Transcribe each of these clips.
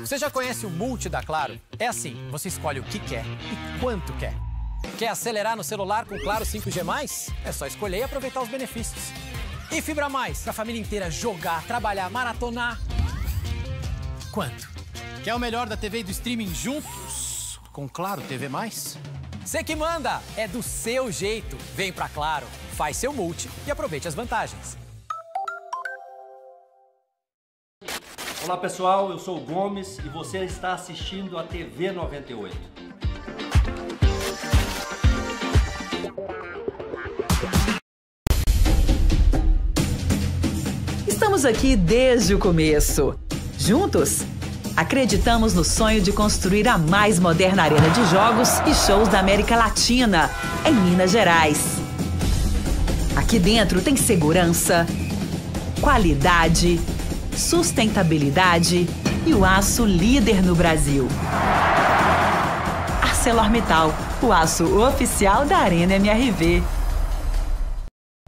Você já conhece o Multi da Claro? É assim, você escolhe o que quer e quanto quer. Quer acelerar no celular com Claro 5G+? É só escolher e aproveitar os benefícios. E Fibra Mais, pra família inteira jogar, trabalhar, maratonar. Quanto? Quer o melhor da TV e do streaming juntos? Com Claro TV+? Você que manda! É do seu jeito. Vem pra Claro, faz seu Multi e aproveite as vantagens. Olá pessoal, eu sou o Gomes e você está assistindo a TV 98. Estamos aqui desde o começo. Juntos, acreditamos no sonho de construir a mais moderna arena de jogos e shows da América Latina, em Minas Gerais. Aqui dentro tem segurança, qualidade, sustentabilidade e o aço líder no Brasil. ArcelorMittal, o aço oficial da Arena MRV.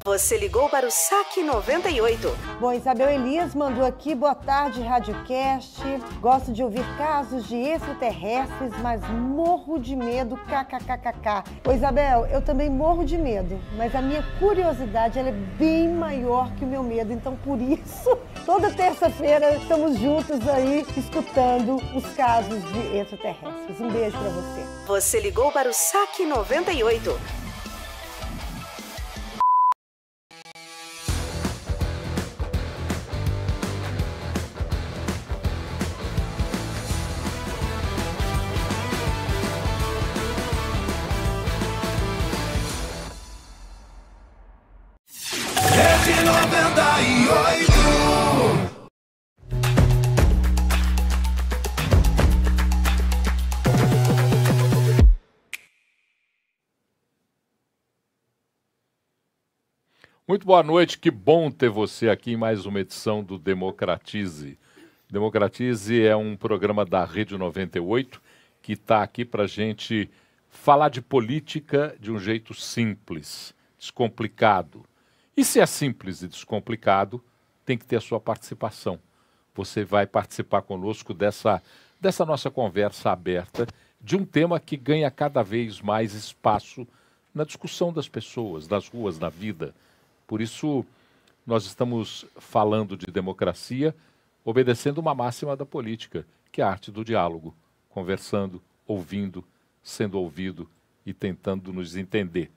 Você ligou para o Saque 98. Bom, Isabel Elias mandou aqui, boa tarde, Radiocast. Gosto de ouvir casos de extraterrestres, mas morro de medo, kkkk. Ô, Isabel, eu também morro de medo, mas a minha curiosidade ela é bem maior que o meu medo, então por isso, toda terça-feira estamos juntos aí, escutando os casos de extraterrestres. Um beijo para você. Você ligou para o Saque 98. Muito boa noite, que bom ter você aqui em mais uma edição do Democratize. Democratize é um programa da Rede 98 que está aqui para a gente falar de política de um jeito simples, descomplicado. E se é simples e descomplicado, tem que ter a sua participação. Você vai participar conosco dessa nossa conversa aberta de um tema que ganha cada vez mais espaço na discussão das pessoas, nas ruas, na vida. Por isso, nós estamos falando de democracia, obedecendo uma máxima da política, que é a arte do diálogo, conversando, ouvindo, sendo ouvido e tentando nos entender.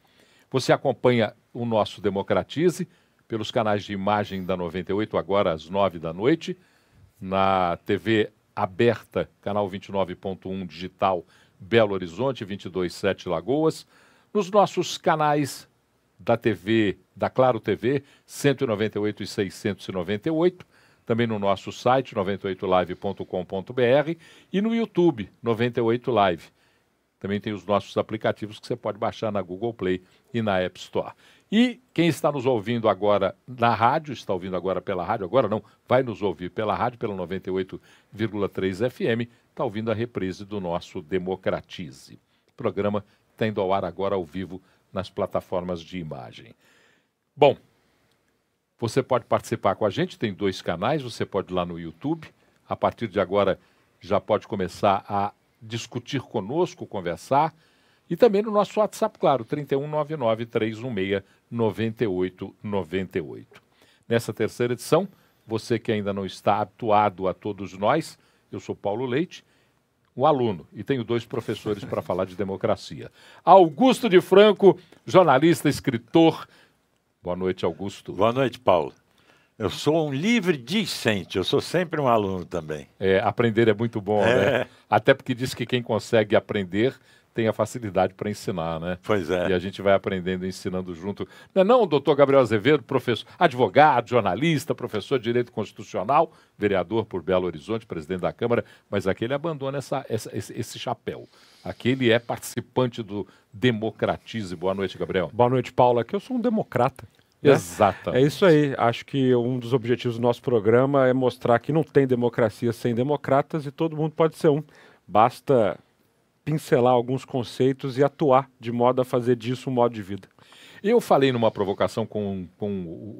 Você acompanha o nosso Democratize pelos canais de imagem da 98, agora às 9 da noite, na TV aberta, canal 29.1 digital, Belo Horizonte, 22.7 Lagoas, nos nossos canais da TV, da Claro TV, 198 e 698, também no nosso site, 98live.com.br e no YouTube, 98 Live. Também tem os nossos aplicativos que você pode baixar na Google Play e na App Store. E quem está nos ouvindo agora na rádio, está ouvindo agora pela rádio, agora não, vai nos ouvir pela rádio, pela 98,3 FM, está ouvindo a reprise do nosso Democratize. O programa está indo ao ar agora ao vivo nas plataformas de imagem. Bom, você pode participar com a gente, tem 2 canais, você pode ir lá no YouTube, a partir de agora já pode começar a discutir conosco, conversar, e também no nosso WhatsApp, claro, 3199-316-9898. Nessa terceira edição, você que ainda não está habituado a todos nós, eu sou Paulo Leite, um aluno, e tenho 2 professores para falar de democracia. Augusto de Franco, jornalista, escritor. Boa noite, Augusto. Boa noite, Paulo. Eu sou um livre discente, eu sou sempre um aluno também. Aprender é muito bom, né? Até porque diz que quem consegue aprender tem a facilidade para ensinar, né? Pois é. E a gente vai aprendendo e ensinando junto. Não, doutor Gabriel Azevedo, professor, advogado, jornalista, professor de Direito Constitucional, vereador por Belo Horizonte, presidente da Câmara, mas aqui ele abandona esse chapéu. Aqui ele é participante do Democratize. Boa noite, Gabriel. Boa noite, Paulo. Aqui eu sou um democrata. Exatamente. É isso aí. Acho que um dos objetivos do nosso programa é mostrar que não tem democracia sem democratas e todo mundo pode ser um. Basta pincelar alguns conceitos e atuar de modo a fazer disso um modo de vida. Eu falei numa provocação com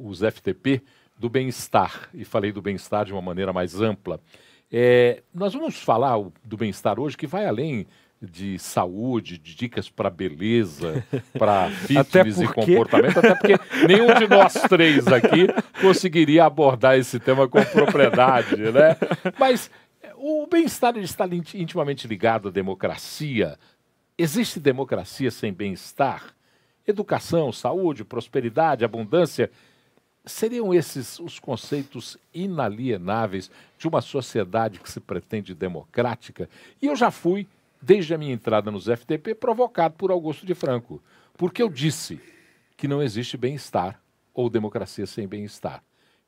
os FTP do bem-estar, e falei do bem-estar de uma maneira mais ampla. Nós vamos falar do bem-estar hoje que vai além de saúde, de dicas para beleza, para fitness e comportamento, até porque nenhum de nós três aqui conseguiria abordar esse tema com propriedade, né? Mas o bem-estar está intimamente ligado à democracia. Existe democracia sem bem-estar? Educação, saúde, prosperidade, abundância, seriam esses os conceitos inalienáveis de uma sociedade que se pretende democrática? E eu já fui, desde a minha entrada nos FDP, provocado por Augusto de Franco, porque eu disse que não existe bem-estar ou democracia sem bem-estar.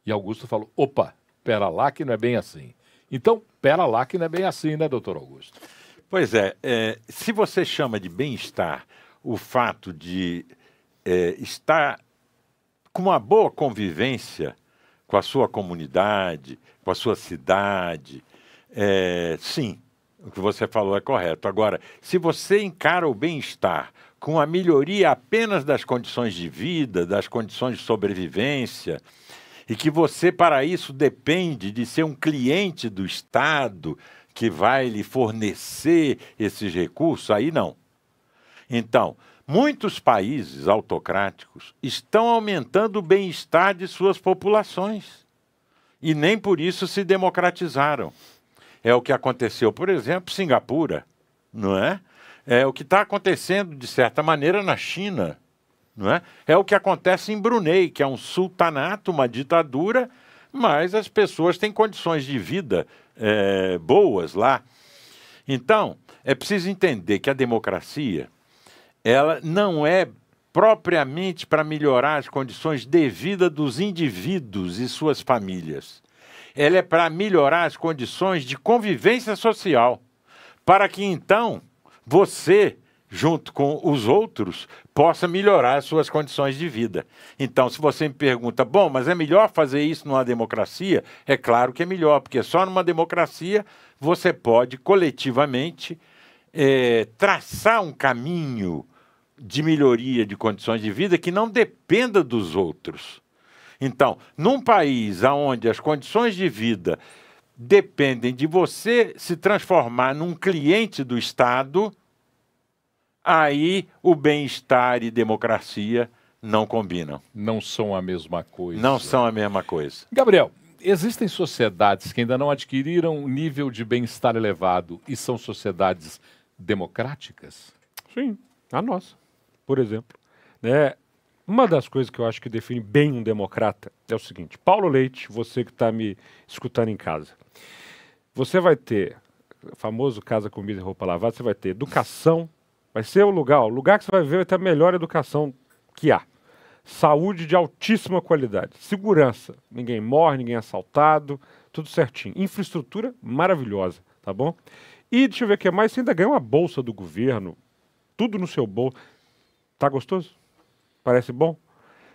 E Augusto falou, opa, pera lá que não é bem assim. Então, pera lá que não é bem assim, né, doutor Augusto? Pois é, se você chama de bem-estar o fato de estar com uma boa convivência com a sua comunidade, com a sua cidade, sim, o que você falou é correto. Agora, se você encara o bem-estar com a melhoria apenas das condições de vida, das condições de sobrevivência, e que você, para isso, depende de ser um cliente do Estado que vai lhe fornecer esses recursos, aí não. Então, muitos países autocráticos estão aumentando o bem-estar de suas populações e nem por isso se democratizaram. É o que aconteceu, por exemplo, em Singapura, não é? É o que está acontecendo, de certa maneira, na China, não é? É o que acontece em Brunei, que é um sultanato, uma ditadura, mas as pessoas têm condições de vida boas lá. Então, é preciso entender que a democracia, ela não é propriamente para melhorar as condições de vida dos indivíduos e suas famílias. Ela é para melhorar as condições de convivência social, para que então você, junto com os outros, possa melhorar as suas condições de vida. Então, se você me pergunta, bom, mas é melhor fazer isso numa democracia? É claro que é melhor, porque só numa democracia você pode coletivamente traçar um caminho de melhoria de condições de vida que não dependa dos outros. Então, num país onde as condições de vida dependem de você se transformar num cliente do Estado, aí o bem-estar e democracia não combinam. Não são a mesma coisa. Não são a mesma coisa. Gabriel, existem sociedades que ainda não adquiriram um nível de bem-estar elevado e são sociedades democráticas? Sim, a nossa, por exemplo. Uma das coisas que eu acho que define bem um democrata é o seguinte: Paulo Leite, você que está me escutando em casa, você vai ter, o famoso casa, comida e roupa lavada, você vai ter educação, vai ser o lugar que você vai ver vai ter a melhor educação que há. Saúde de altíssima qualidade, segurança, ninguém morre, ninguém é assaltado, tudo certinho. Infraestrutura maravilhosa, tá bom? E deixa eu ver o que mais, você ainda ganha uma bolsa do governo, tudo no seu bolso. Tá gostoso? Parece bom?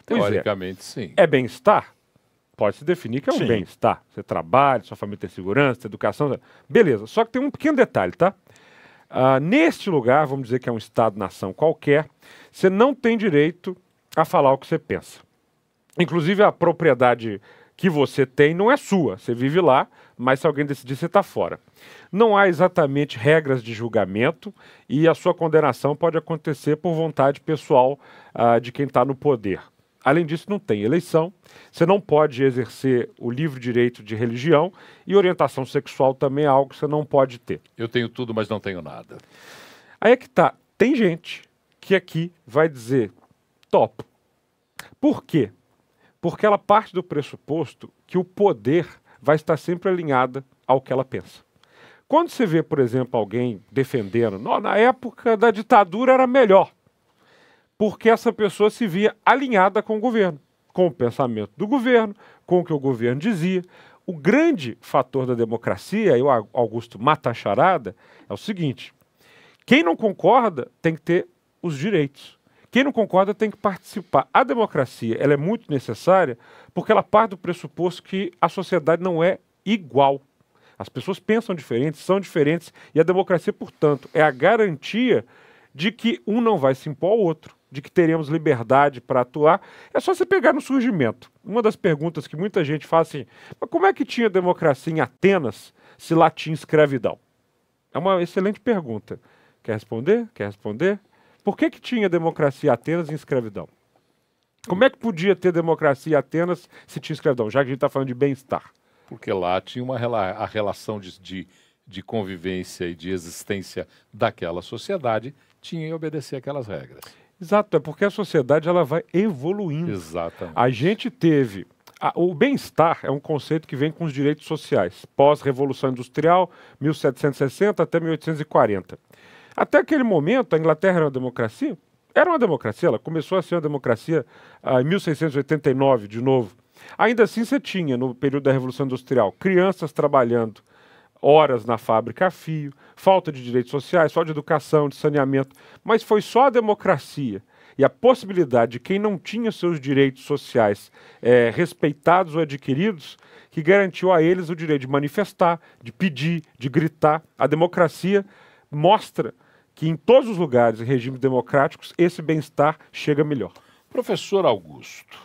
Teoricamente, sim. É bem-estar? Pode-se definir que é um bem-estar. Você trabalha, sua família tem segurança, tem educação. Beleza. Só que tem um pequeno detalhe, tá? Neste lugar, vamos dizer que é um Estado-nação qualquer, você não tem direito a falar o que você pensa. Inclusive, a propriedade que você tem não é sua. Você vive lá, mas se alguém decidir, você está fora. Não há exatamente regras de julgamento e a sua condenação pode acontecer por vontade pessoal de quem está no poder. Além disso, não tem eleição, você não pode exercer o livre direito de religião e orientação sexual também é algo que você não pode ter. Eu tenho tudo, mas não tenho nada. Aí é que tá. Tem gente que aqui vai dizer, topo. Por quê? Porque ela parte do pressuposto que o poder vai estar sempre alinhada ao que ela pensa. Quando você vê, por exemplo, alguém defendendo, na época da ditadura era melhor, porque essa pessoa se via alinhada com o governo, com o pensamento do governo, com o que o governo dizia. O grande fator da democracia, e o Augusto mata a charada, é o seguinte: quem não concorda tem que ter os direitos. Quem não concorda tem que participar. A democracia, ela é muito necessária porque ela parte do pressuposto que a sociedade não é igual. As pessoas pensam diferentes, são diferentes, e a democracia, portanto, é a garantia de que um não vai se impor ao outro, de que teremos liberdade para atuar, é só você pegar no surgimento. Uma das perguntas que muita gente faz assim, mas como é que tinha democracia em Atenas se lá tinha escravidão? É uma excelente pergunta. Quer responder? Quer responder? Por que tinha democracia em Atenas e escravidão? Como é que podia ter democracia em Atenas se tinha escravidão, já que a gente está falando de bem-estar? Porque lá tinha a relação de convivência e de existência daquela sociedade tinha que obedecer aquelas regras. Exato, é porque a sociedade ela vai evoluindo. Exatamente. A gente teve... O bem-estar é um conceito que vem com os direitos sociais, pós-Revolução Industrial, 1760 até 1840. Até aquele momento, a Inglaterra era uma democracia? Era uma democracia, ela começou a ser uma democracia em 1689, de novo. Ainda assim, você tinha, no período da Revolução Industrial, crianças trabalhando horas na fábrica a fio, falta de direitos sociais, falta de educação, de saneamento, mas foi só a democracia e a possibilidade de quem não tinha seus direitos sociais respeitados ou adquiridos que garantiu a eles o direito de manifestar, de pedir, de gritar. A democracia mostra que em todos os lugares e regimes democráticos esse bem-estar chega melhor. Professor Augusto,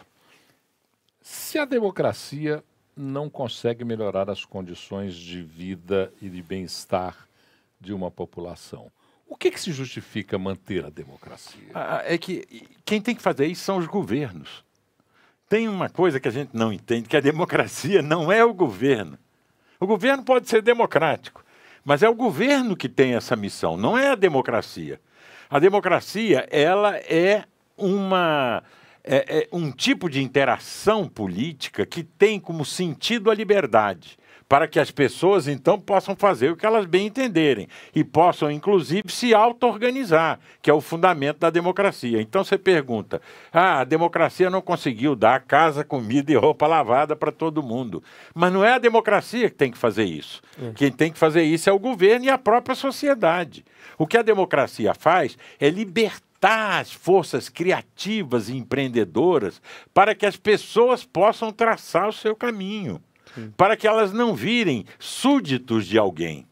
se a democracia não consegue melhorar as condições de vida e de bem-estar de uma população, o que se justifica manter a democracia? É que quem tem que fazer isso são os governos. Tem uma coisa que a gente não entende, que a democracia não é o governo. O governo pode ser democrático, mas é o governo que tem essa missão, não é a democracia. A democracia, ela é um tipo de interação política que tem como sentido a liberdade, para que as pessoas, então, possam fazer o que elas bem entenderem e possam, inclusive, se auto-organizar, que é o fundamento da democracia. Então, você pergunta, a democracia não conseguiu dar casa, comida e roupa lavada para todo mundo. Mas não é a democracia que tem que fazer isso. Quem tem que fazer isso é o governo e a própria sociedade. O que a democracia faz é libertar as forças criativas e empreendedoras para que as pessoas possam traçar o seu caminho. Para que elas não virem súditos de alguém,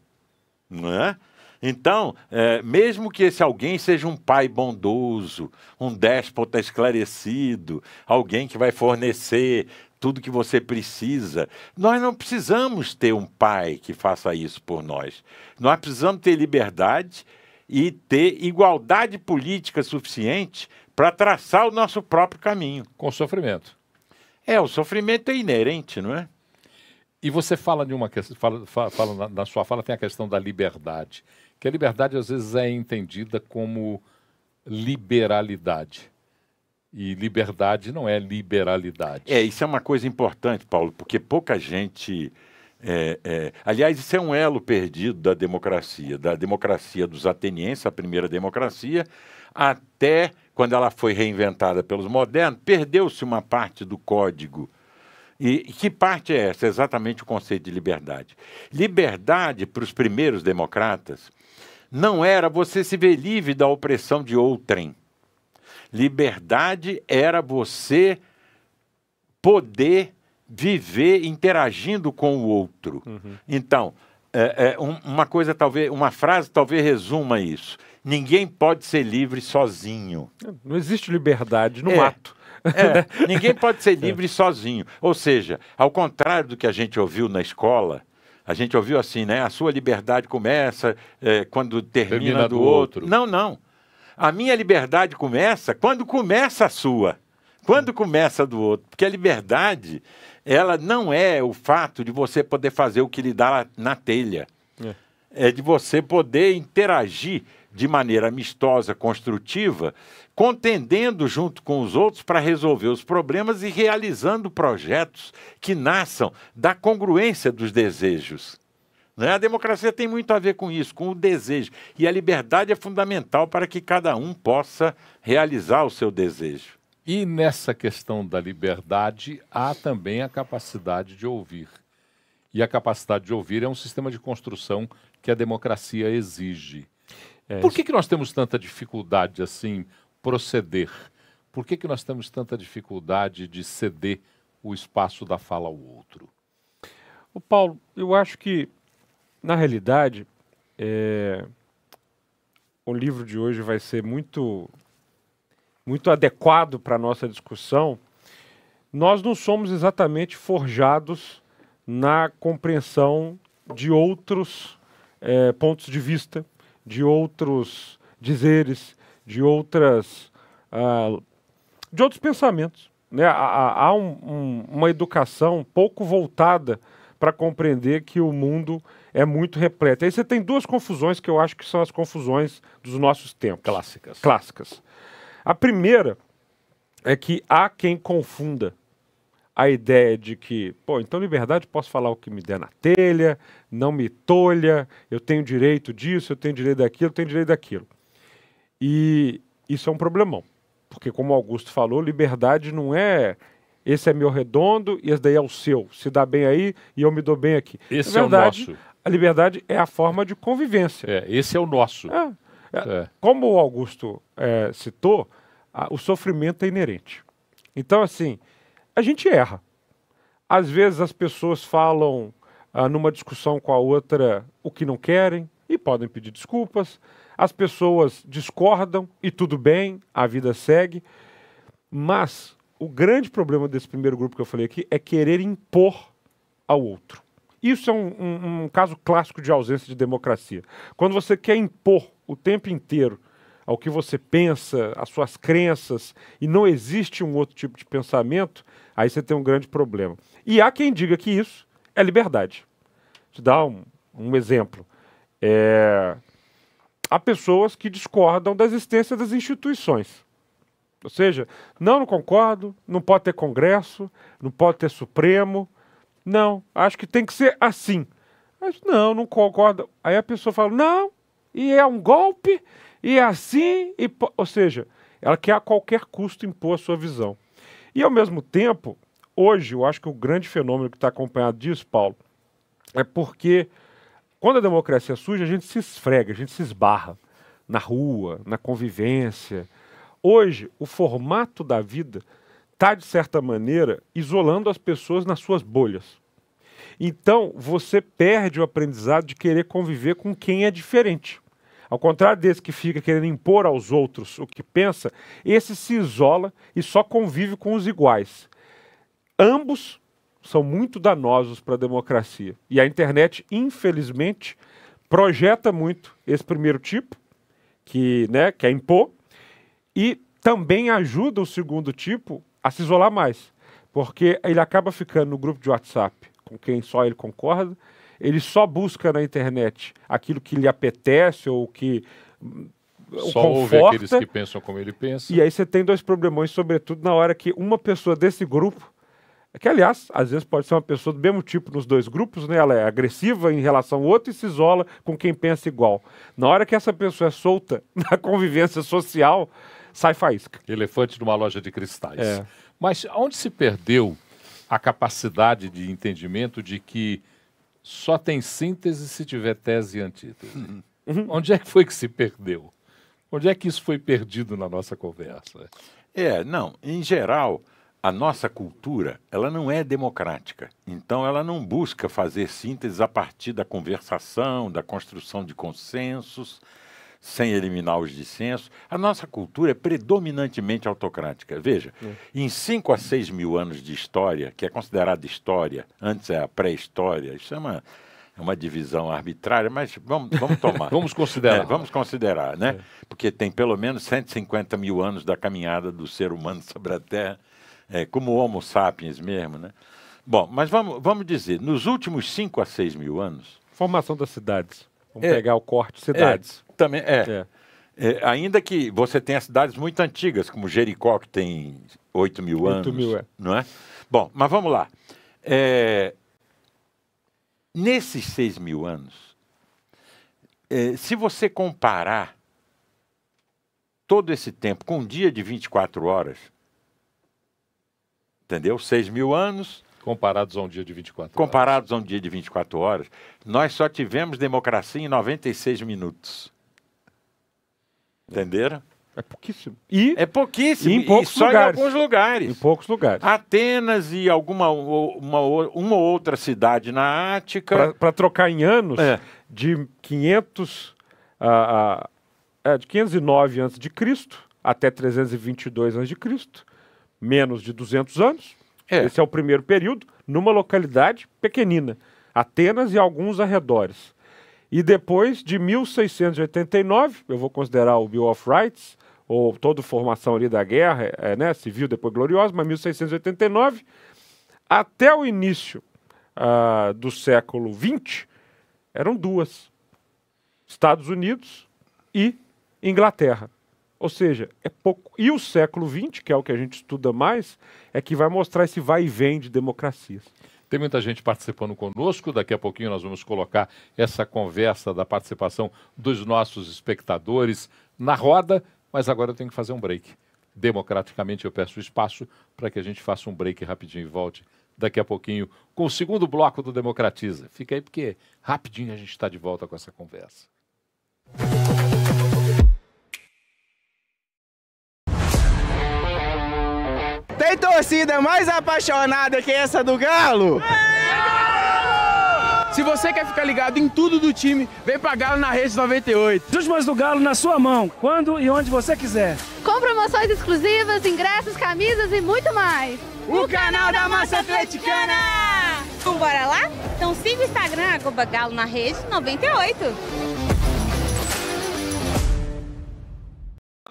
não é? Então, mesmo que esse alguém seja um pai bondoso, um déspota esclarecido, alguém que vai fornecer tudo que você precisa, nós não precisamos ter um pai que faça isso por nós. Nós precisamos ter liberdade e ter igualdade política suficiente para traçar o nosso próprio caminho. Com sofrimento. O sofrimento é inerente, não é? E você fala de uma questão, na sua fala tem a questão da liberdade, que a liberdade às vezes é entendida como liberalidade. E liberdade não é liberalidade. Isso é uma coisa importante, Paulo, porque pouca gente... aliás, isso é um elo perdido da democracia dos atenienses, a primeira democracia, até quando ela foi reinventada pelos modernos, perdeu-se uma parte do código. E que parte é essa? Exatamente o conceito de liberdade. Liberdade, para os primeiros democratas, não era você se ver livre da opressão de outrem. Liberdade era você poder viver interagindo com o outro. Então, uma frase talvez resuma isso. Ninguém pode ser livre sozinho. Não existe liberdade no mato. Ninguém pode ser livre sozinho. Ou seja, ao contrário do que a gente ouviu na escola, a gente ouviu assim, né? A sua liberdade começa quando termina do outro. Não. A minha liberdade começa quando começa a sua. Quando começa a do outro. Porque a liberdade, ela não é o fato de você poder fazer o que lhe dá na telha. É de você poder interagir de maneira amistosa, construtiva, contendendo junto com os outros para resolver os problemas e realizando projetos que nasçam da congruência dos desejos. A democracia tem muito a ver com isso, com o desejo. E a liberdade é fundamental para que cada um possa realizar o seu desejo. E nessa questão da liberdade, há também a capacidade de ouvir. E a capacidade de ouvir é um sistema de construção que a democracia exige. Por que nós temos tanta dificuldade assim proceder? Por que nós temos tanta dificuldade de ceder o espaço da fala ao outro? Paulo, eu acho que, na realidade, o livro de hoje vai ser muito muito adequado para a nossa discussão, nós não somos exatamente forjados na compreensão de outros pontos de vista, de outros dizeres, de outros pensamentos. Né? Há uma educação pouco voltada para compreender que o mundo é muito repleto. Aí você tem duas confusões que eu acho que são as confusões dos nossos tempos. Clássicas. A primeira é que há quem confunda a ideia de que, então liberdade, posso falar o que me der na telha, não me tolha, eu tenho direito disso, eu tenho direito daquilo, eu tenho direito daquilo. E isso é um problemão, porque como Augusto falou, liberdade não é esse é meu redondo e esse daí é o seu, se dá bem aí e eu me dou bem aqui. Esse é o nosso. A liberdade é a forma de convivência. Esse é o nosso. Como o Augusto citou, o sofrimento é inerente. Então, assim, a gente erra. Às vezes as pessoas falam numa discussão com a outra o que não querem e podem pedir desculpas. As pessoas discordam e tudo bem, a vida segue. Mas o grande problema desse primeiro grupo que eu falei aqui é querer impor ao outro. Isso é um caso clássico de ausência de democracia. Quando você quer impor o tempo inteiro ao que você pensa, às suas crenças, e não existe um outro tipo de pensamento, aí você tem um grande problema. E há quem diga que isso é liberdade. Vou te dar um exemplo. Há pessoas que discordam da existência das instituições. Ou seja, não concordo, não pode ter Congresso, não pode ter Supremo. Não, acho que tem que ser assim. Mas não concordo. Aí a pessoa fala, não, e é um golpe, e é assim, ou seja, ela quer a qualquer custo impor a sua visão. E ao mesmo tempo, hoje, eu acho que o grande fenômeno que está acompanhado disso, Paulo, é porque quando a democracia surge, a gente se esfrega, a gente se esbarra na rua, na convivência. Hoje, o formato da vida está, de certa maneira, isolando as pessoas nas suas bolhas. Então, você perde o aprendizado de querer conviver com quem é diferente. Ao contrário desse que fica querendo impor aos outros o que pensa, esse se isola e só convive com os iguais. Ambos são muito danosos para a democracia. E a internet, infelizmente, projeta muito esse primeiro tipo, que quer impor, e também ajuda o segundo tipo a se isolar mais. Porque ele acaba ficando no grupo de WhatsApp com quem só ele concorda, ele só busca na internet aquilo que lhe apetece ou que só ouve aqueles que pensam como ele pensa. E aí você tem dois problemões, sobretudo na hora que uma pessoa desse grupo, que aliás, às vezes pode ser uma pessoa do mesmo tipo nos dois grupos, né? Ela é agressiva em relação ao outro e se isola com quem pensa igual. Na hora que essa pessoa é solta na convivência social, sai faísca. Elefante numa loja de cristais. Mas onde se perdeu a capacidade de entendimento de que só tem síntese se tiver tese e antítese? Onde é que foi que se perdeu? Onde é que isso foi perdido na nossa conversa? Não, em geral, a nossa cultura, ela não é democrática. Então, ela não busca fazer síntese a partir da conversação, da construção de consensos, sem eliminar os dissensos. A nossa cultura é predominantemente autocrática. Veja, em 5 a 6 mil anos de história, que é considerada história, antes é a pré-história, isso é uma divisão arbitrária, mas vamos tomar. Vamos considerar. Vamos considerar, né? Porque tem pelo menos 150 mil anos da caminhada do ser humano sobre a Terra, como o Homo sapiens mesmo, né? Bom, mas vamos dizer, nos últimos 5 a 6 mil anos... Formação das cidades. Vamos pegar o corte cidades. Também ainda que você tenha cidades muito antigas, como Jericó, que tem 8 mil anos. 8 mil, não é? Bom, mas vamos lá. Nesses 6 mil anos, se você comparar todo esse tempo com um dia de 24 horas, entendeu? 6 mil anos... Comparados a um dia de 24 horas. Comparados a um dia de 24 horas, nós só tivemos democracia em 96 minutos. Entenderam? É pouquíssimo. É pouquíssimo. E em poucos lugares. Em alguns lugares. Em poucos lugares. Atenas e uma ou outra cidade na Ática. Para trocar em anos, de 509 a.C. até 322 a.C., menos de 200 anos. É. Esse é o primeiro período, numa localidade pequenina, Atenas e alguns arredores. E depois de 1689, eu vou considerar o Bill of Rights, ou toda a formação ali da guerra, né, civil, depois gloriosa, mas 1689, até o início do século XX, eram duas, Estados Unidos e Inglaterra. Ou seja, é pouco. E o século XX, que é o que a gente estuda mais, é que vai mostrar esse vai e vem de democracias. Tem muita gente participando conosco. Daqui a pouquinho nós vamos colocar essa conversa da participação dos nossos espectadores na roda, mas agora eu tenho que fazer um break. Democraticamente eu peço espaço para que a gente faça um break rapidinho e volte daqui a pouquinho com o segundo bloco do Democratiza. Fica aí porque rapidinho a gente está de volta com essa conversa. Tem torcida mais apaixonada que essa do Galo? Se você quer ficar ligado em tudo do time, vem pra Galo na Rede 98. Os últimos do Galo na sua mão, quando e onde você quiser. Com promoções exclusivas, ingressos, camisas e muito mais. O canal da Massa Atleticana! Vamos bora lá? Então siga o Instagram, @Galo na Rede 98.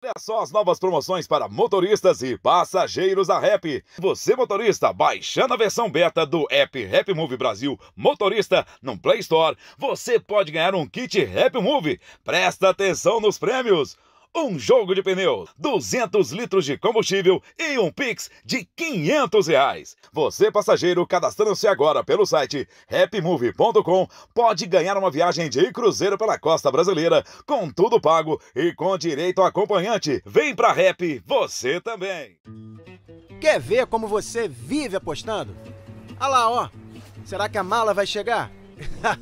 Olha só as novas promoções para motoristas e passageiros da Rap. Você, motorista, baixando a versão beta do app Rap Move Brasil Motorista no Play Store, você pode ganhar um kit Rap Move. Presta atenção nos prêmios. Um jogo de pneus, 200 litros de combustível e um Pix de R$500. Você, passageiro, cadastrando-se agora pelo site rapmove.com, pode ganhar uma viagem de cruzeiro pela costa brasileira, com tudo pago e com direito a acompanhante. Vem pra Rap, você também. Quer ver como você vive apostando? Olha lá, ó. Será que a mala vai chegar?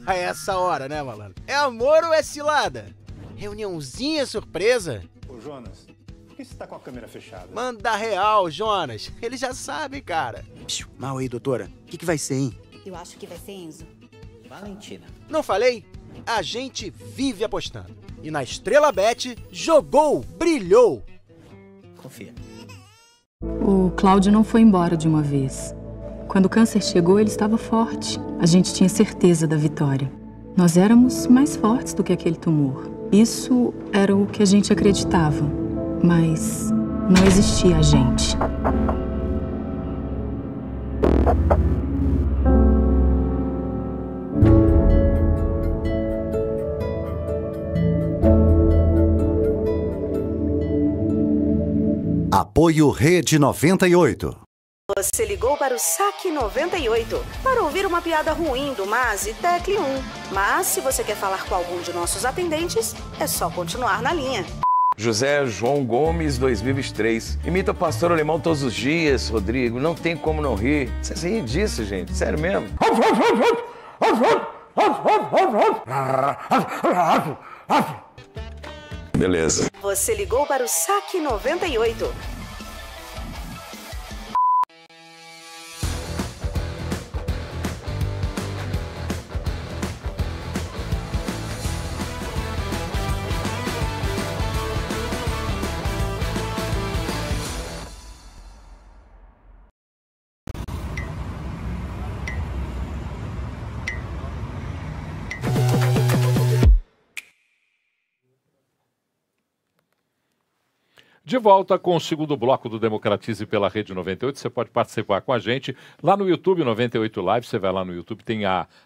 É essa hora, né, malandro? É amor ou é cilada? Reuniãozinha surpresa? Ô, Jonas, por que você tá com a câmera fechada? Manda real, Jonas. Ele já sabe, cara. Mal aí, doutora. O que vai ser, hein? Eu acho que vai ser Enzo. Valentina. Não falei? A gente vive apostando. E na Estrela Bet, jogou, brilhou. Confia. O Cláudio não foi embora de uma vez. Quando o câncer chegou, ele estava forte. A gente tinha certeza da vitória. Nós éramos mais fortes do que aquele tumor. Isso era o que a gente acreditava, mas não existia a gente. Apoio Rede 98. Você ligou para o Saque 98 para ouvir uma piada ruim do Mas e tecle 1. Mas se você quer falar com algum de nossos atendentes, é só continuar na linha. José João Gomes, 2023. Imita o pastor alemão todos os dias, Rodrigo. Não tem como não rir. Vocês riem disso, gente. Sério mesmo. Beleza. Você ligou para o Saque 98. De volta com o segundo bloco do Democratize pela Rede 98. Você pode participar com a gente lá no YouTube 98 Live. Você vai lá no YouTube, tem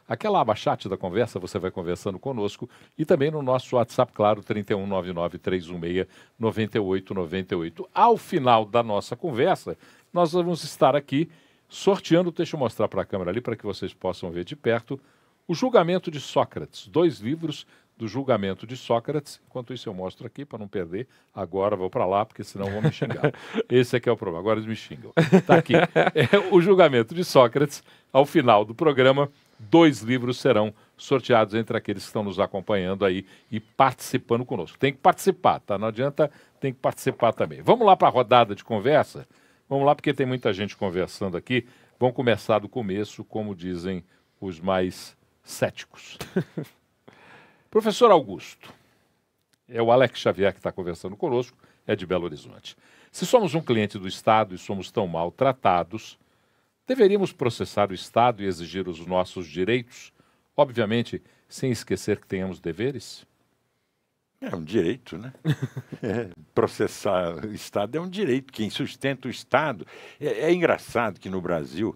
aquela aba chat da conversa, você vai conversando conosco. E também no nosso WhatsApp, claro, 3199-316-9898. Ao final da nossa conversa, nós vamos estar aqui sorteando, deixa eu mostrar para a câmera ali para que vocês possam ver de perto, o Julgamento de Sócrates. 2 livros do Julgamento de Sócrates. Enquanto isso eu mostro aqui para não perder. Agora vou para lá, porque senão vão me xingar. Esse aqui é o problema. Agora eles me xingam. Está aqui. O Julgamento de Sócrates. Ao final do programa, 2 livros serão sorteados entre aqueles que estão nos acompanhando aí e participando conosco. Tem que participar, tá? Não adianta, tem que participar também. Vamos lá para a rodada de conversa? Vamos lá, porque tem muita gente conversando aqui. Vamos começar do começo, como dizem os mais céticos. Professor Augusto, é o Alex Xavier que está conversando conosco, é de Belo Horizonte. Se somos um cliente do Estado e somos tão maltratados, deveríamos processar o Estado e exigir os nossos direitos, obviamente sem esquecer que tenhamos deveres? É um direito, né? Processar o Estado é um direito. Quem sustenta o Estado... É engraçado que no Brasil,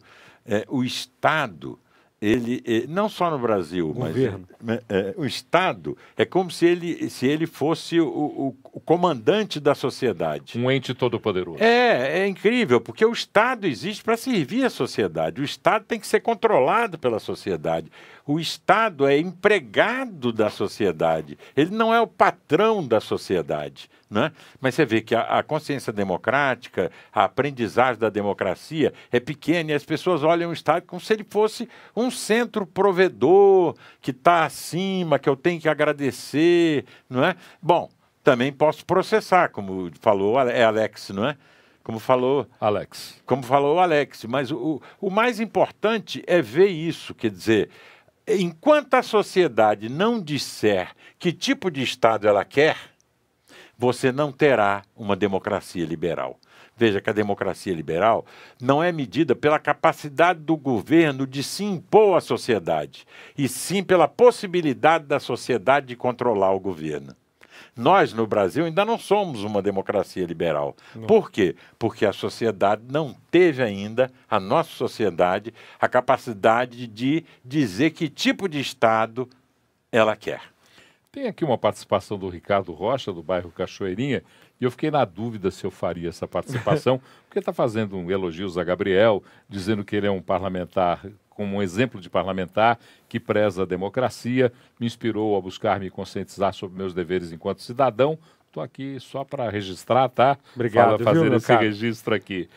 o Estado... não só no Brasil, mas o Estado é como se ele fosse o comandante da sociedade. Um ente todo-poderoso. É incrível, porque o Estado existe para servir a sociedade. O Estado tem que ser controlado pela sociedade. O Estado é empregado da sociedade. Ele não é o patrão da sociedade. Né? Mas você vê que a consciência democrática, a aprendizagem da democracia é pequena e as pessoas olham o Estado como se ele fosse um centro provedor, que está acima, que eu tenho que agradecer. Não é? Bom, também posso processar, como falou Alex, não é? Como falou Alex. Mas o mais importante é ver isso, quer dizer, enquanto a sociedade não disser que tipo de Estado ela quer, você não terá uma democracia liberal. Veja que a democracia liberal não é medida pela capacidade do governo de se impor à sociedade, e sim pela possibilidade da sociedade de controlar o governo. Nós, no Brasil, ainda não somos uma democracia liberal. Não. Por quê? Porque a sociedade não teve ainda, a nossa sociedade, a capacidade de dizer que tipo de Estado ela quer. Tem aqui uma participação do Ricardo Rocha, do bairro Cachoeirinha, e eu fiquei na dúvida se eu faria essa participação, porque está fazendo elogios a Gabriel, dizendo que ele é um parlamentar, como um exemplo de parlamentar que preza a democracia, me inspirou a buscar me conscientizar sobre meus deveres enquanto cidadão. Estou aqui só para registrar, tá? Obrigado, fazer esse registro aqui.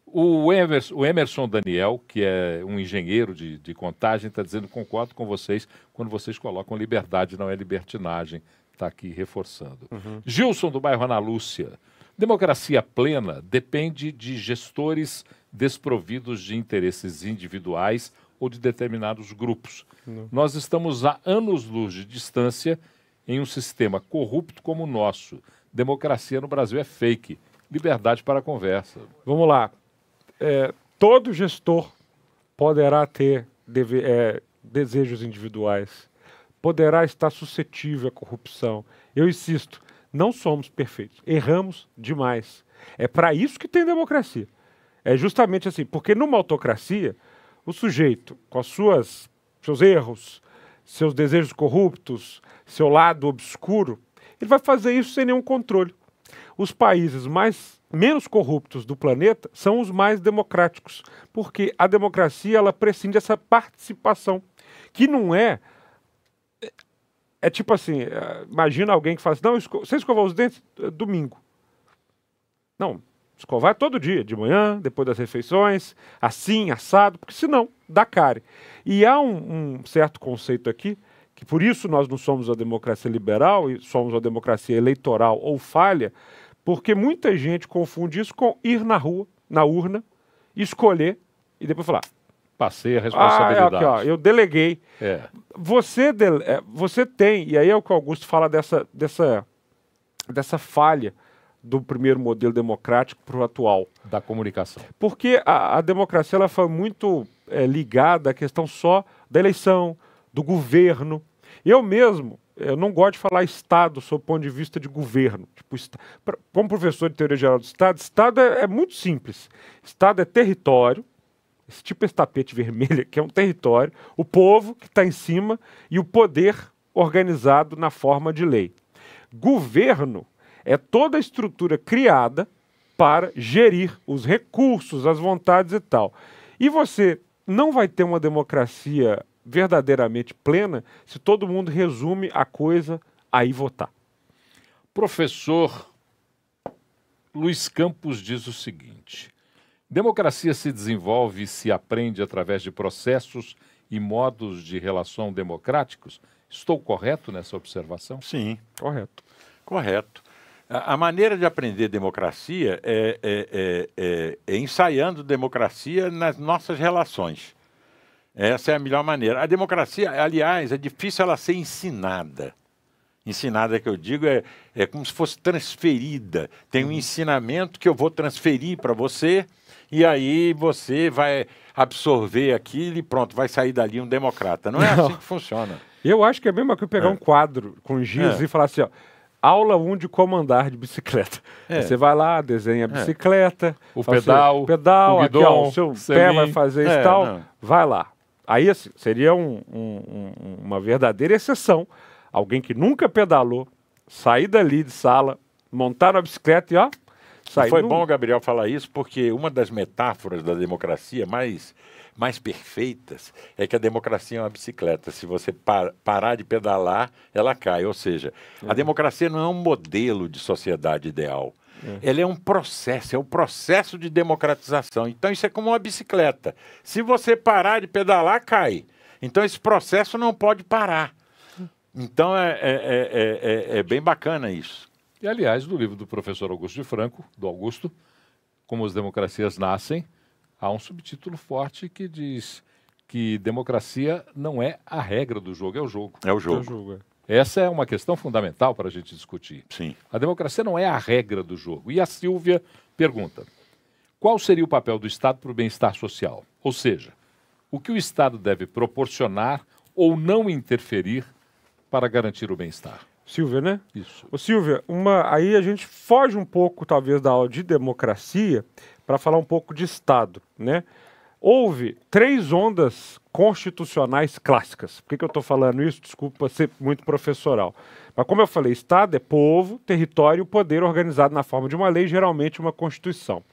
O Emerson Daniel, que é um engenheiro de contagem, está dizendo: concordo com vocês quando vocês colocam liberdade, não é libertinagem. Está aqui reforçando. Gilson, do bairro Ana Lúcia. Democracia plena depende de gestores desprovidos de interesses individuais ou de determinados grupos. Nós estamos a anos-luz de distância em um sistema corrupto como o nosso. Democracia no Brasil é fake. Liberdade para a conversa. Vamos lá. Todo gestor poderá ter desejos individuais, poderá estar suscetível à corrupção. Eu insisto, não somos perfeitos, erramos demais. É para isso que tem democracia. É justamente assim, porque numa autocracia, o sujeito, com seus erros, seus desejos corruptos, seu lado obscuro, ele vai fazer isso sem nenhum controle. Os países menos corruptos do planeta são os mais democráticos, porque a democracia ela prescinde dessa participação, que não é tipo assim, imagina alguém que fala assim: não, você escovar os dentes domingo. Não, escovar todo dia, de manhã, depois das refeições, assim, assado, porque senão dá cárie. E há um certo conceito aqui, que por isso nós não somos a democracia liberal e somos a democracia eleitoral ou falha, porque muita gente confunde isso com ir na rua, na urna, escolher e depois falar: passei a responsabilidade. Aqui, ó, eu deleguei. Você tem, e aí é o que o Augusto fala dessa falha do primeiro modelo democrático para o atual. Da comunicação. Porque a democracia ela foi muito ligada à questão só da eleição, do governo. Eu não gosto de falar Estado sob o ponto de vista de governo. Tipo, como professor de teoria geral do Estado é muito simples. Estado é território, esse tapete vermelho que é um território, o povo que está em cima e o poder organizado na forma de lei. Governo é toda a estrutura criada para gerir os recursos, as vontades e tal. E você não vai ter uma democracia verdadeiramente plena se todo mundo resume a coisa a ir votar. Professor Luiz Campos diz o seguinte: democracia se desenvolve e se aprende através de processos e modos de relação democráticos? Estou correto nessa observação? Sim. Correto. Correto. A maneira de aprender democracia é ensaiando democracia nas nossas relações. Essa é a melhor maneira. A democracia, aliás, é difícil ela ser ensinada. Ensinada que eu digo é como se fosse transferida. Tem um ensinamento que eu vou transferir para você e aí você vai absorver aquilo e pronto, vai sair dali um democrata. Não é assim que funciona. Eu acho que é a mesma coisa pegar um quadro com giz e falar assim, ó, aula 1 de como andar de bicicleta. Você vai lá, desenha a bicicleta, o pedal, o guidão, aqui, ó, o seu pé vai fazer isso e tal, vai lá. Aí assim, seria uma verdadeira exceção. Alguém que nunca pedalou, sair dali de sala, montar na bicicleta e ó, sair. Foi bom o Gabriel falar isso, porque uma das metáforas da democracia mais perfeitas é que a democracia é uma bicicleta. Se você parar de pedalar, ela cai. Ou seja, a democracia não é um modelo de sociedade ideal. Ela é um processo, é o processo de democratização. Então isso é como uma bicicleta. Se você parar de pedalar, cai. Então esse processo não pode parar. Então é bem bacana isso. E aliás, no livro do professor Augusto de Franco, do Augusto, Como as Democracias Nascem, há um subtítulo forte que diz que democracia não é a regra do jogo, é o jogo. É o jogo. Essa é uma questão fundamental para a gente discutir. Sim. A democracia não é a regra do jogo. E a Silvia pergunta, qual seria o papel do Estado para o bem-estar social? Ou seja, o que o Estado deve proporcionar ou não interferir para garantir o bem-estar? Silvia, né? Isso. Ô, Silvia, aí a gente foge um pouco, talvez, da aula de democracia para falar um pouco de Estado, né? Houve 3 ondas constitucionais clássicas. Por que eu estou falando isso? Desculpa ser muito professoral. Mas como eu falei, Estado é povo, território e poder organizado na forma de uma lei, geralmente uma Constituição.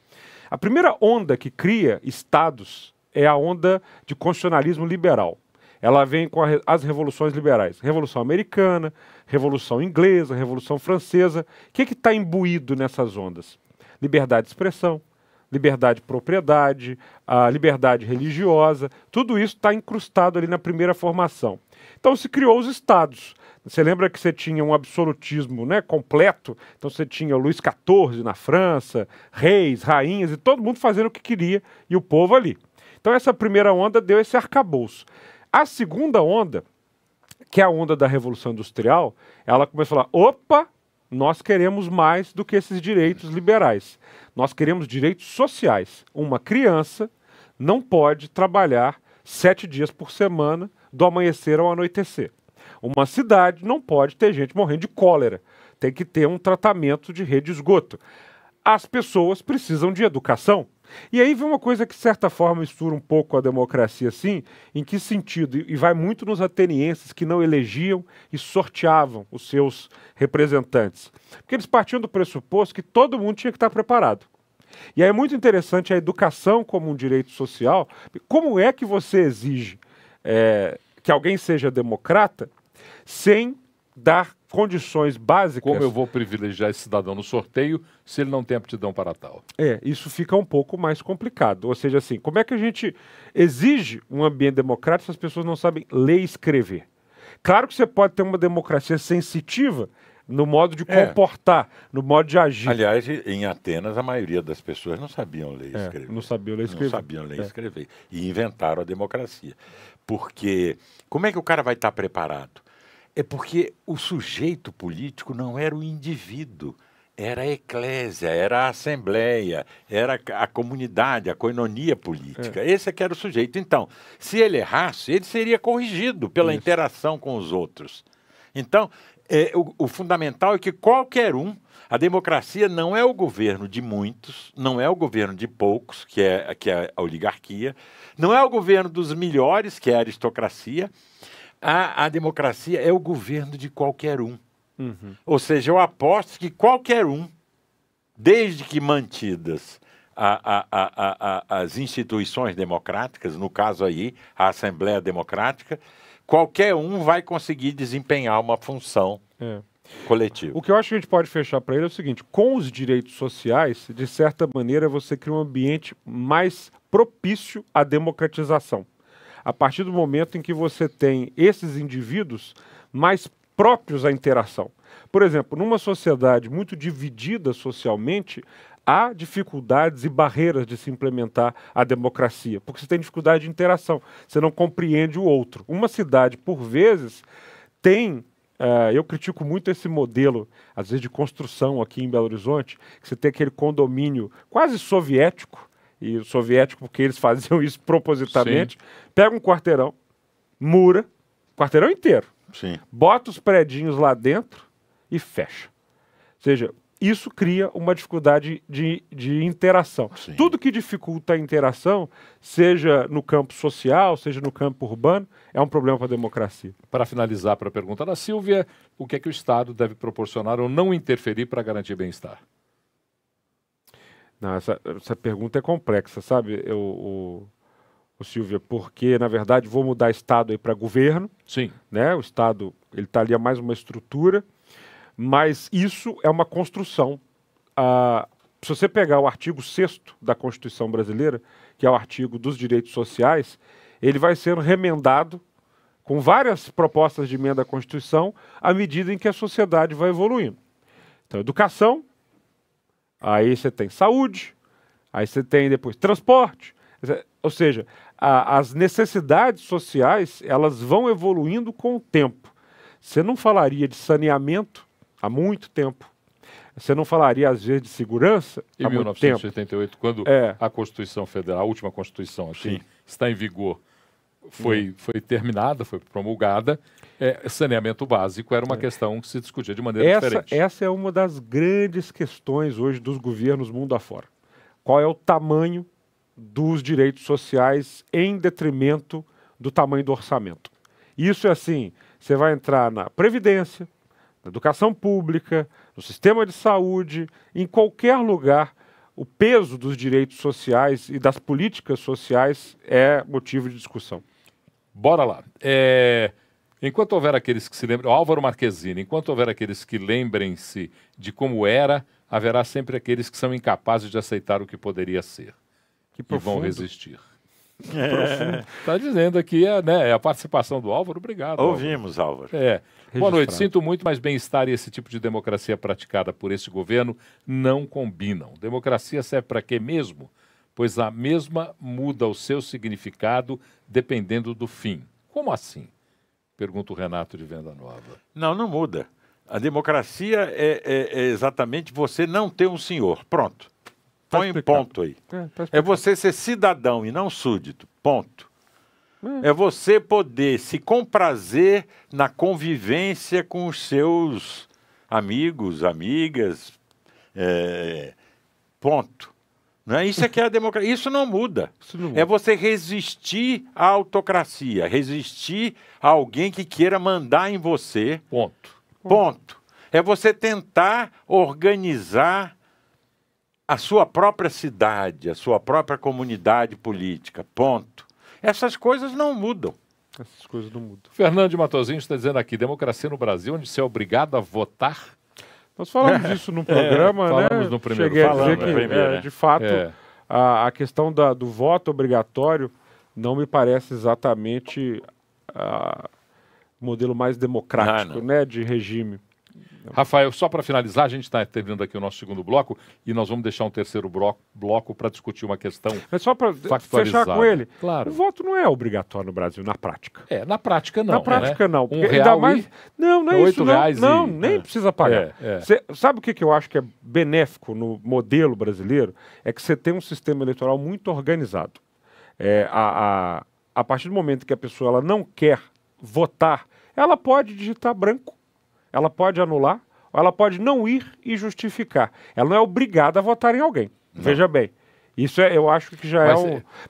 A primeira onda que cria Estados é a onda de constitucionalismo liberal. Ela vem com as revoluções liberais. Revolução Americana, Revolução Inglesa, Revolução Francesa. O que está imbuído nessas ondas? Liberdade de expressão, liberdade de propriedade, a liberdade religiosa, tudo isso está incrustado ali na primeira formação. Então se criou os estados. Você lembra que você tinha um absolutismo, né, completo? Então você tinha o Luís XIV na França, reis, rainhas, e todo mundo fazendo o que queria, e o povo ali. Então essa primeira onda deu esse arcabouço. A segunda onda, que é a onda da Revolução Industrial, ela começou a falar, opa, nós queremos mais do que esses direitos liberais. Nós queremos direitos sociais. Uma criança não pode trabalhar 7 dias por semana, do amanhecer ao anoitecer. Uma cidade não pode ter gente morrendo de cólera. Tem que ter um tratamento de rede de esgoto. As pessoas precisam de educação. E aí vem uma coisa que, de certa forma, mistura um pouco a democracia, assim, em que sentido? E vai muito nos atenienses que não elegiam e sorteavam os seus representantes. Porque eles partiam do pressuposto que todo mundo tinha que estar preparado. E aí é muito interessante a educação como um direito social. Como é que você exige que alguém seja democrata sem dar condições básicas? Como eu vou privilegiar esse cidadão no sorteio se ele não tem aptidão para tal? Isso fica um pouco mais complicado. Ou seja, assim, como é que a gente exige um ambiente democrático se as pessoas não sabem ler e escrever? Claro que você pode ter uma democracia sensitiva no modo de comportar, no modo de agir. Aliás, em Atenas, a maioria das pessoas não sabiam ler e escrever. Não sabiam ler e escrever. Não sabiam ler e escrever. E inventaram a democracia. Porque como é que o cara vai estar preparado? É porque o sujeito político não era o indivíduo, era a eclésia, era a assembleia, era a comunidade, a coinonia política. Esse é que era o sujeito. Então, se ele errasse, ele seria corrigido pela interação com os outros. Então, o fundamental é que qualquer um, a democracia não é o governo de muitos, não é o governo de poucos, que é a oligarquia, não é o governo dos melhores, que é a aristocracia. A democracia é o governo de qualquer um. Ou seja, eu aposto que qualquer um, desde que mantidas as instituições democráticas, no caso aí, a Assembleia Democrática, qualquer um vai conseguir desempenhar uma função coletiva. O que eu acho que a gente pode fechar para ele é o seguinte, com os direitos sociais, de certa maneira, você cria um ambiente mais propício à democratização. A partir do momento em que você tem esses indivíduos mais próprios à interação. Por exemplo, numa sociedade muito dividida socialmente, há dificuldades e barreiras de se implementar a democracia, porque você tem dificuldade de interação, você não compreende o outro. Uma cidade, por vezes, tem eu critico muito esse modelo, às vezes, de construção aqui em Belo Horizonte, que você tem aquele condomínio quase soviético, e soviético porque eles faziam isso propositamente, pega um quarteirão, mura, quarteirão inteiro, bota os predinhos lá dentro e fecha. Ou seja, isso cria uma dificuldade de interação. Tudo que dificulta a interação, seja no campo social, seja no campo urbano, é um problema para a democracia. Para finalizar, para a pergunta da Silvia, o que é que o Estado deve proporcionar ou não interferir para garantir bem-estar? Não, essa pergunta é complexa, sabe, Silvia, porque, na verdade, vou mudar Estado aí para governo. Sim. Né? O Estado está ali a mais uma estrutura, mas isso é uma construção. Se você pegar o artigo 6º da Constituição brasileira, que é o artigo dos direitos sociais, ele vai sendo remendado com várias propostas de emenda à Constituição à medida em que a sociedade vai evoluindo. Então, educação, aí você tem saúde, aí você tem depois transporte, ou seja, as necessidades sociais, elas vão evoluindo com o tempo. Você não falaria de saneamento há muito tempo. Você não falaria, às vezes, de segurança há muito tempo. Em 1988, quando a Constituição Federal, a última Constituição aqui, está em vigor, foi terminada, foi promulgada, saneamento básico era uma questão que se discutia de maneira diferente. Essa é uma das grandes questões hoje dos governos mundo afora. Qual é o tamanho dos direitos sociais em detrimento do tamanho do orçamento? Isso é assim, você vai entrar na Previdência, na educação pública, no sistema de saúde, em qualquer lugar, o peso dos direitos sociais e das políticas sociais é motivo de discussão. Bora lá. Enquanto houver aqueles que se lembram, Álvaro Marquezine, enquanto houver aqueles que lembrem-se de como era, haverá sempre aqueles que são incapazes de aceitar o que poderia ser. Que vão resistir. Está dizendo aqui a participação do Álvaro. Obrigado. Ouvimos, Álvaro. Boa noite. Sinto muito, mas bem-estar e esse tipo de democracia praticada por esse governo não combinam. Democracia serve para quê mesmo? Pois a mesma muda o seu significado dependendo do fim. Como assim? Pergunta o Renato de Venda Nova. Não muda. A democracia é exatamente você não ter um senhor. Pronto. Põe um ponto aí. É você ser cidadão e não súdito. Ponto. É você poder se comprazer na convivência com os seus amigos, amigas. Ponto. Não é? Isso é que é a democracia. Isso não muda. É você resistir à autocracia, resistir a alguém que queira mandar em você. Ponto. É você tentar organizar a sua própria cidade, a sua própria comunidade política. Ponto. Essas coisas não mudam. Essas coisas não mudam. Fernando de Matosinhos está dizendo aqui, democracia no Brasil, onde você é obrigado a votar? Nós falamos disso no programa, né? Falamos no primeiro. Cheguei a dizer que, de fato, a questão do voto obrigatório não me parece exatamente o modelo mais democrático, né, de regime. Rafael, só para finalizar, a gente está terminando aqui o nosso segundo bloco e nós vamos deixar um terceiro bloco para discutir uma questão. Mas só para fechar com ele, claro. O voto não é obrigatório no Brasil, na prática. Na prática não. Na prática não. R$1 mais... Não é isso. Não, nem precisa pagar. Sabe o que eu acho que é benéfico no modelo brasileiro? É que você tem um sistema eleitoral muito organizado. A partir do momento que a pessoa ela não quer votar, ela pode digitar branco. Ela pode anular, ou ela pode não ir e justificar. Ela não é obrigada a votar em alguém. Não. Veja bem. Isso eu acho que já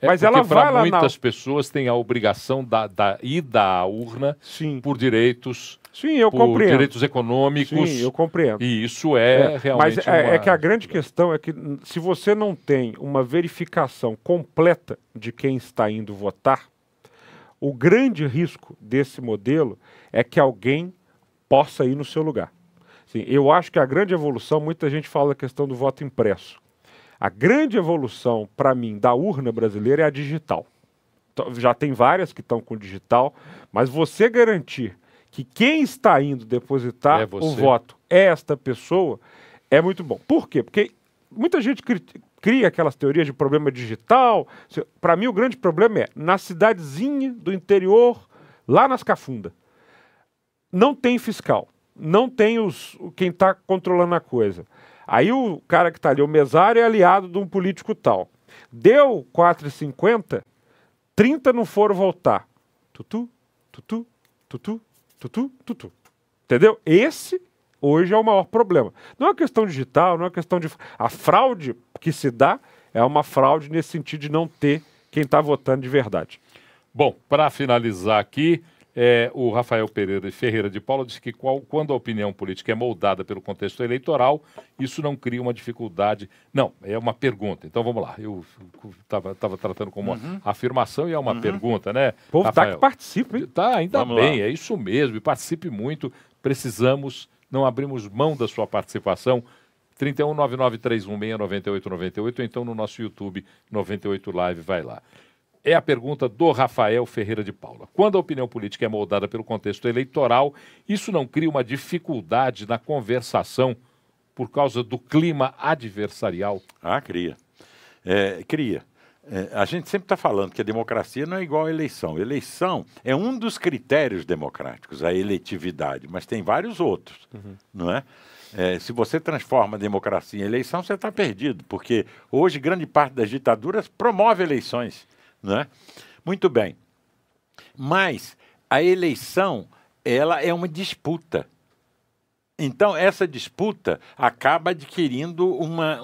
Mas ela vai lá muitas pessoas têm a obrigação da ida à urna por direitos... Sim, eu compreendo. Direitos econômicos. Sim, eu compreendo. E isso realmente... Mas é que a grande questão é que se você não tem uma verificação completa de quem está indo votar, o grande risco desse modelo é que alguém possa ir no seu lugar. Sim, eu acho que a grande evolução, muita gente fala da questão do voto impresso. A grande evolução, para mim, da urna brasileira é a digital. Então, já tem várias que estão com digital, mas você garantir que quem está indo depositar o voto é esta pessoa, é muito bom. Por quê? Porque muita gente cria aquelas teorias de problema digital. Para mim, o grande problema é na cidadezinha do interior, lá nas Cafunda. não tem fiscal, não tem quem está controlando a coisa. Aí o cara que está ali, o mesário, é aliado de um político tal. Deu 4,50, 30 não foram votar. Tutu, tutu, tutu, tutu, tutu. Entendeu? Esse hoje é o maior problema. Não é uma questão digital, não é uma questão de... A fraude que se dá é uma fraude nesse sentido de não ter quem está votando de verdade. Bom, para finalizar aqui, o Rafael Pereira Ferreira de Paula disse que quando a opinião política é moldada pelo contexto eleitoral, isso não cria uma dificuldade. Não, é uma pergunta. Então vamos lá. Eu estava tratando como uma afirmação e é uma pergunta, né? O povo tá que participa, hein? Tá, ainda Vamos bem, lá. é isso mesmo. E participe muito. Precisamos, não abrimos mão da sua participação. 319931699898 ou então no nosso YouTube 98 Live, vai lá. É a pergunta do Rafael Ferreira de Paula. Quando a opinião política é moldada pelo contexto eleitoral, isso não cria uma dificuldade na conversação por causa do clima adversarial? Ah, cria. Cria. A gente sempre está falando que a democracia não é igual à eleição. Eleição é um dos critérios democráticos, a eletividade, mas tem vários outros, não é? Se você transforma a democracia em eleição, você está perdido, porque hoje grande parte das ditaduras promove eleições, não é? Muito bem. Mas a eleição, ela é uma disputa. Então, essa disputa acaba adquirindo uma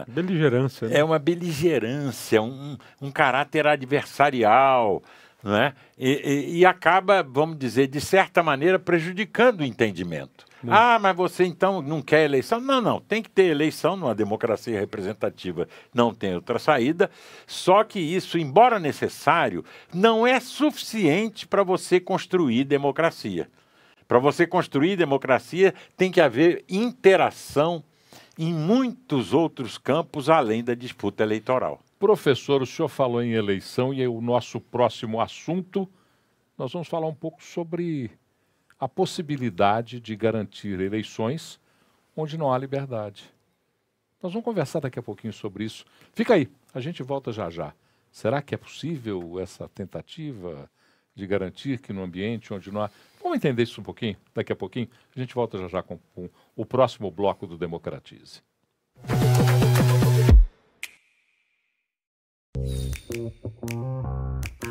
beligerância. Né? É uma beligerância, um caráter adversarial, não é? E acaba, vamos dizer, de certa maneira, prejudicando o entendimento. Ah, mas você então não quer eleição? Não, tem que ter eleição numa democracia representativa, não tem outra saída, só que isso, embora necessário, não é suficiente para você construir democracia. Para você construir democracia, tem que haver interação em muitos outros campos além da disputa eleitoral. Professor, o senhor falou em eleição e o nosso próximo assunto, nós vamos falar um pouco sobre a possibilidade de garantir eleições onde não há liberdade. Nós vamos conversar daqui a pouquinho sobre isso. Fica aí, a gente volta já já. Será que é possível essa tentativa de garantir que no ambiente onde não há... Vamos entender isso um pouquinho, daqui a pouquinho. A gente volta já já com o próximo bloco do Democratize.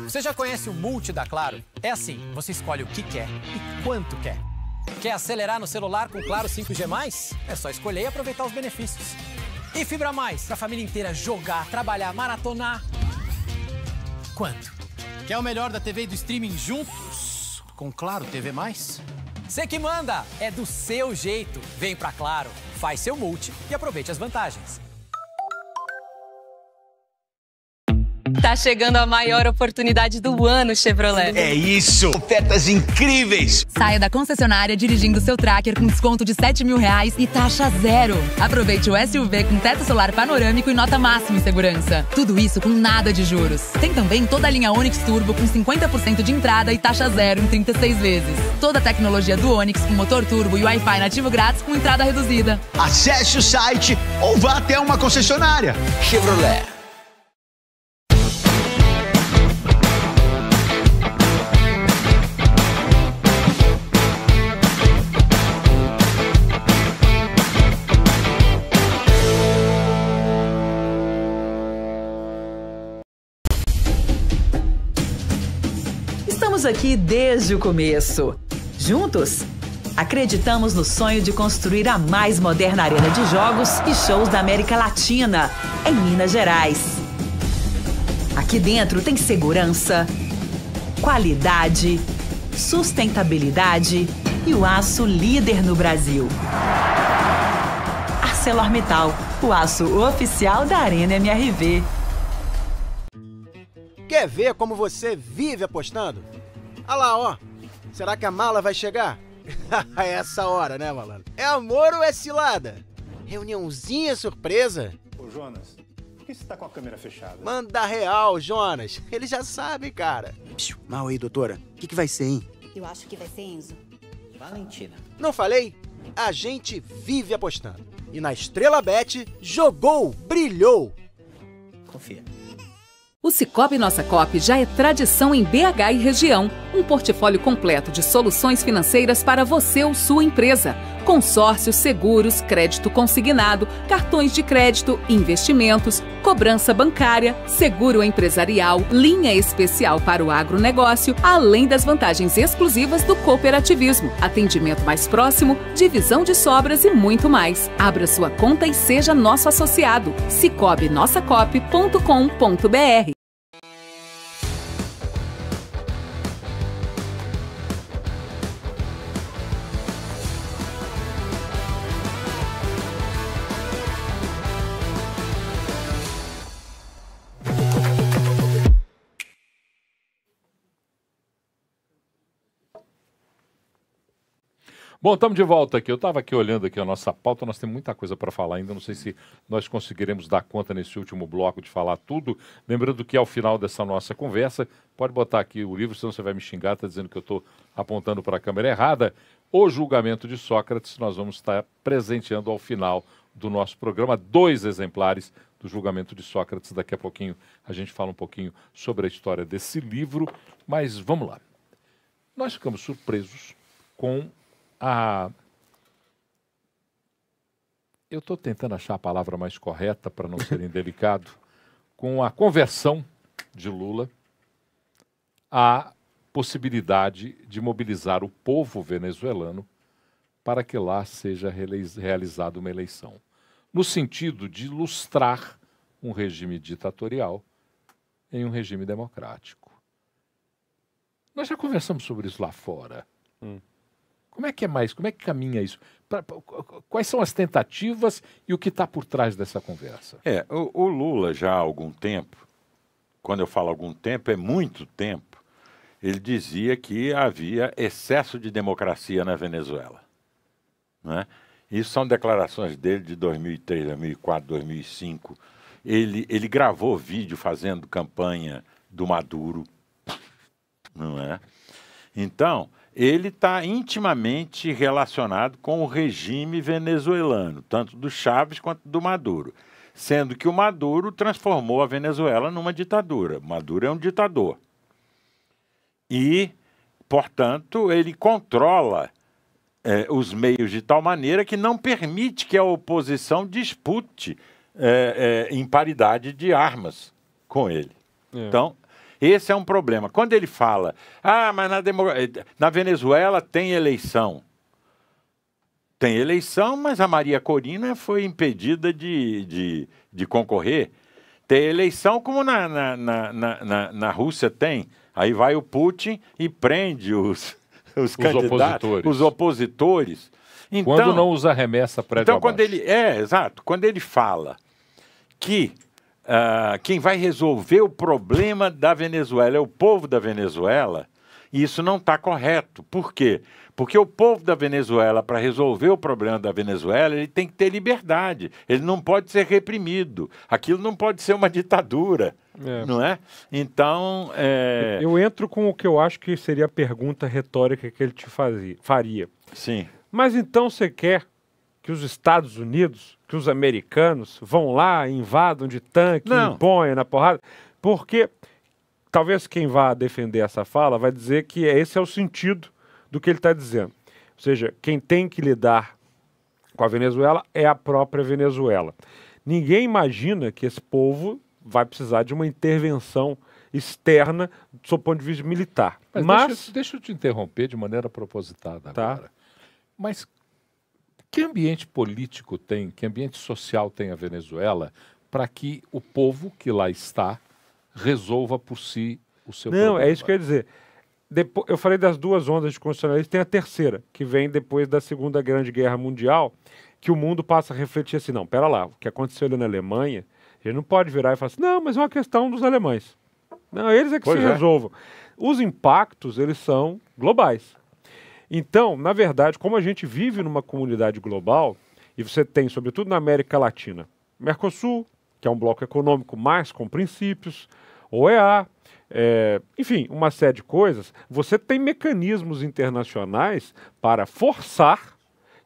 Você já conhece o Multi da Claro? É assim, você escolhe o que quer e quanto quer. Quer acelerar no celular com Claro 5G+? É só escolher e aproveitar os benefícios. E Fibra Mais, para a família inteira jogar, trabalhar, maratonar. Quanto? Quer o melhor da TV e do streaming juntos? Com Claro TV+? Você que manda! É do seu jeito. Vem pra Claro, faz seu Multi e aproveite as vantagens. Tá chegando a maior oportunidade do ano, Chevrolet. É isso! Ofertas incríveis! Saia da concessionária dirigindo seu Tracker com desconto de R$7 mil e taxa zero. Aproveite o SUV com teto solar panorâmico e nota máxima em segurança. Tudo isso com nada de juros. Tem também toda a linha Onix Turbo com 50% de entrada e taxa zero em 36 vezes. Toda a tecnologia do Onix com motor turbo e Wi-Fi nativo grátis com entrada reduzida. Acesse o site ou vá até uma concessionária. Chevrolet. Estamos aqui desde o começo. Juntos, acreditamos no sonho de construir a mais moderna arena de jogos e shows da América Latina, em Minas Gerais. Aqui dentro tem segurança, qualidade, sustentabilidade e o aço líder no Brasil. ArcelorMittal, o aço oficial da Arena MRV. Quer ver como você vive apostando? Olha lá, ó. Será que a mala vai chegar? É essa hora, né, malandro? É amor ou é cilada? Reuniãozinha surpresa? Ô, Jonas, por que você tá com a câmera fechada? Manda real, Jonas. Ele já sabe, cara. Mal aí, doutora. O que vai ser, hein? Eu acho que vai ser Enzo. Valentina. Não falei? A gente vive apostando. E na Estrela Bet, jogou, brilhou. Confia. O Cicobi Nossa Cop já é tradição em BH e região. Um portfólio completo de soluções financeiras para você ou sua empresa. Consórcios, seguros, crédito consignado, cartões de crédito, investimentos, cobrança bancária, seguro empresarial, linha especial para o agronegócio, além das vantagens exclusivas do cooperativismo, atendimento mais próximo, divisão de sobras e muito mais. Abra sua conta e seja nosso associado. Sicoob-nossacop.com.br. Bom, estamos de volta aqui. Eu estava aqui olhando aqui a nossa pauta, nós temos muita coisa para falar ainda, não sei se nós conseguiremos dar conta nesse último bloco de falar tudo. Lembrando que ao final dessa nossa conversa, pode botar aqui o livro, senão você vai me xingar, está dizendo que eu estou apontando para a câmera errada. O Julgamento de Sócrates, nós vamos estar presenteando ao final do nosso programa 2 exemplares do Julgamento de Sócrates. Daqui a pouquinho a gente fala um pouquinho sobre a história desse livro, mas vamos lá. Nós ficamos surpresos com eu estou tentando achar a palavra mais correta para não ser indelicado, com a conversão de Lula à possibilidade de mobilizar o povo venezuelano para que lá seja realizada uma eleição, no sentido de ilustrar um regime ditatorial em um regime democrático. Nós já conversamos sobre isso lá fora. Como é que caminha isso? Quais são as tentativas e o que está por trás dessa conversa? O Lula já há algum tempo, quando eu falo algum tempo, é muito tempo, ele dizia que havia excesso de democracia na Venezuela. Né? Isso são declarações dele de 2003, 2004, 2005. Ele gravou vídeo fazendo campanha do Maduro. Não é? Então, ele está intimamente relacionado com o regime venezuelano, tanto do Chávez quanto do Maduro. Sendo que o Maduro transformou a Venezuela numa ditadura. O Maduro é um ditador. E, portanto, ele controla os meios de tal maneira que não permite que a oposição dispute em paridade de armas com ele. Então, esse é um problema. Quando ele fala, mas na Venezuela tem eleição. Tem eleição, mas a Maria Corina foi impedida de concorrer. Tem eleição como na Rússia tem. Aí vai o Putin e prende os candidatos, os opositores. Então, quando não usa remessa prévia quando exato. Quando ele fala que quem vai resolver o problema da Venezuela é o povo da Venezuela, isso não está correto. Por quê? Porque o povo da Venezuela, para resolver o problema da Venezuela, ele tem que ter liberdade. Ele não pode ser reprimido. Aquilo não pode ser uma ditadura, não é? Então... Eu entro com o que eu acho que seria a pergunta retórica que ele te faria. Sim. Mas então você quer que os Estados Unidos, que os americanos vão lá, invadam de tanque, imponham na porrada? Porque talvez quem vá defender essa fala vai dizer que esse é o sentido do que ele está dizendo. Ou seja, quem tem que lidar com a Venezuela é a própria Venezuela. Ninguém imagina que esse povo vai precisar de uma intervenção externa do seu ponto de vista militar. Mas deixa eu te interromper de maneira propositada agora. Mas que ambiente político tem, que ambiente social tem a Venezuela para que o povo que lá está resolva por si o seu problema? Não, é isso que eu ia dizer. Eu falei das duas ondas de constitucionalismo, tem a terceira, que vem depois da Segunda Grande Guerra Mundial, que o mundo passa a refletir assim, não, pera lá, o que aconteceu ali na Alemanha, a gente não pode virar e falar assim, não, mas é uma questão dos alemães. Não, eles é que se resolvam. Os impactos, eles são globais. Então, na verdade, como a gente vive numa comunidade global, e você tem, sobretudo na América Latina, Mercosul, que é um bloco econômico mais com princípios, OEA, enfim, uma série de coisas, você tem mecanismos internacionais para forçar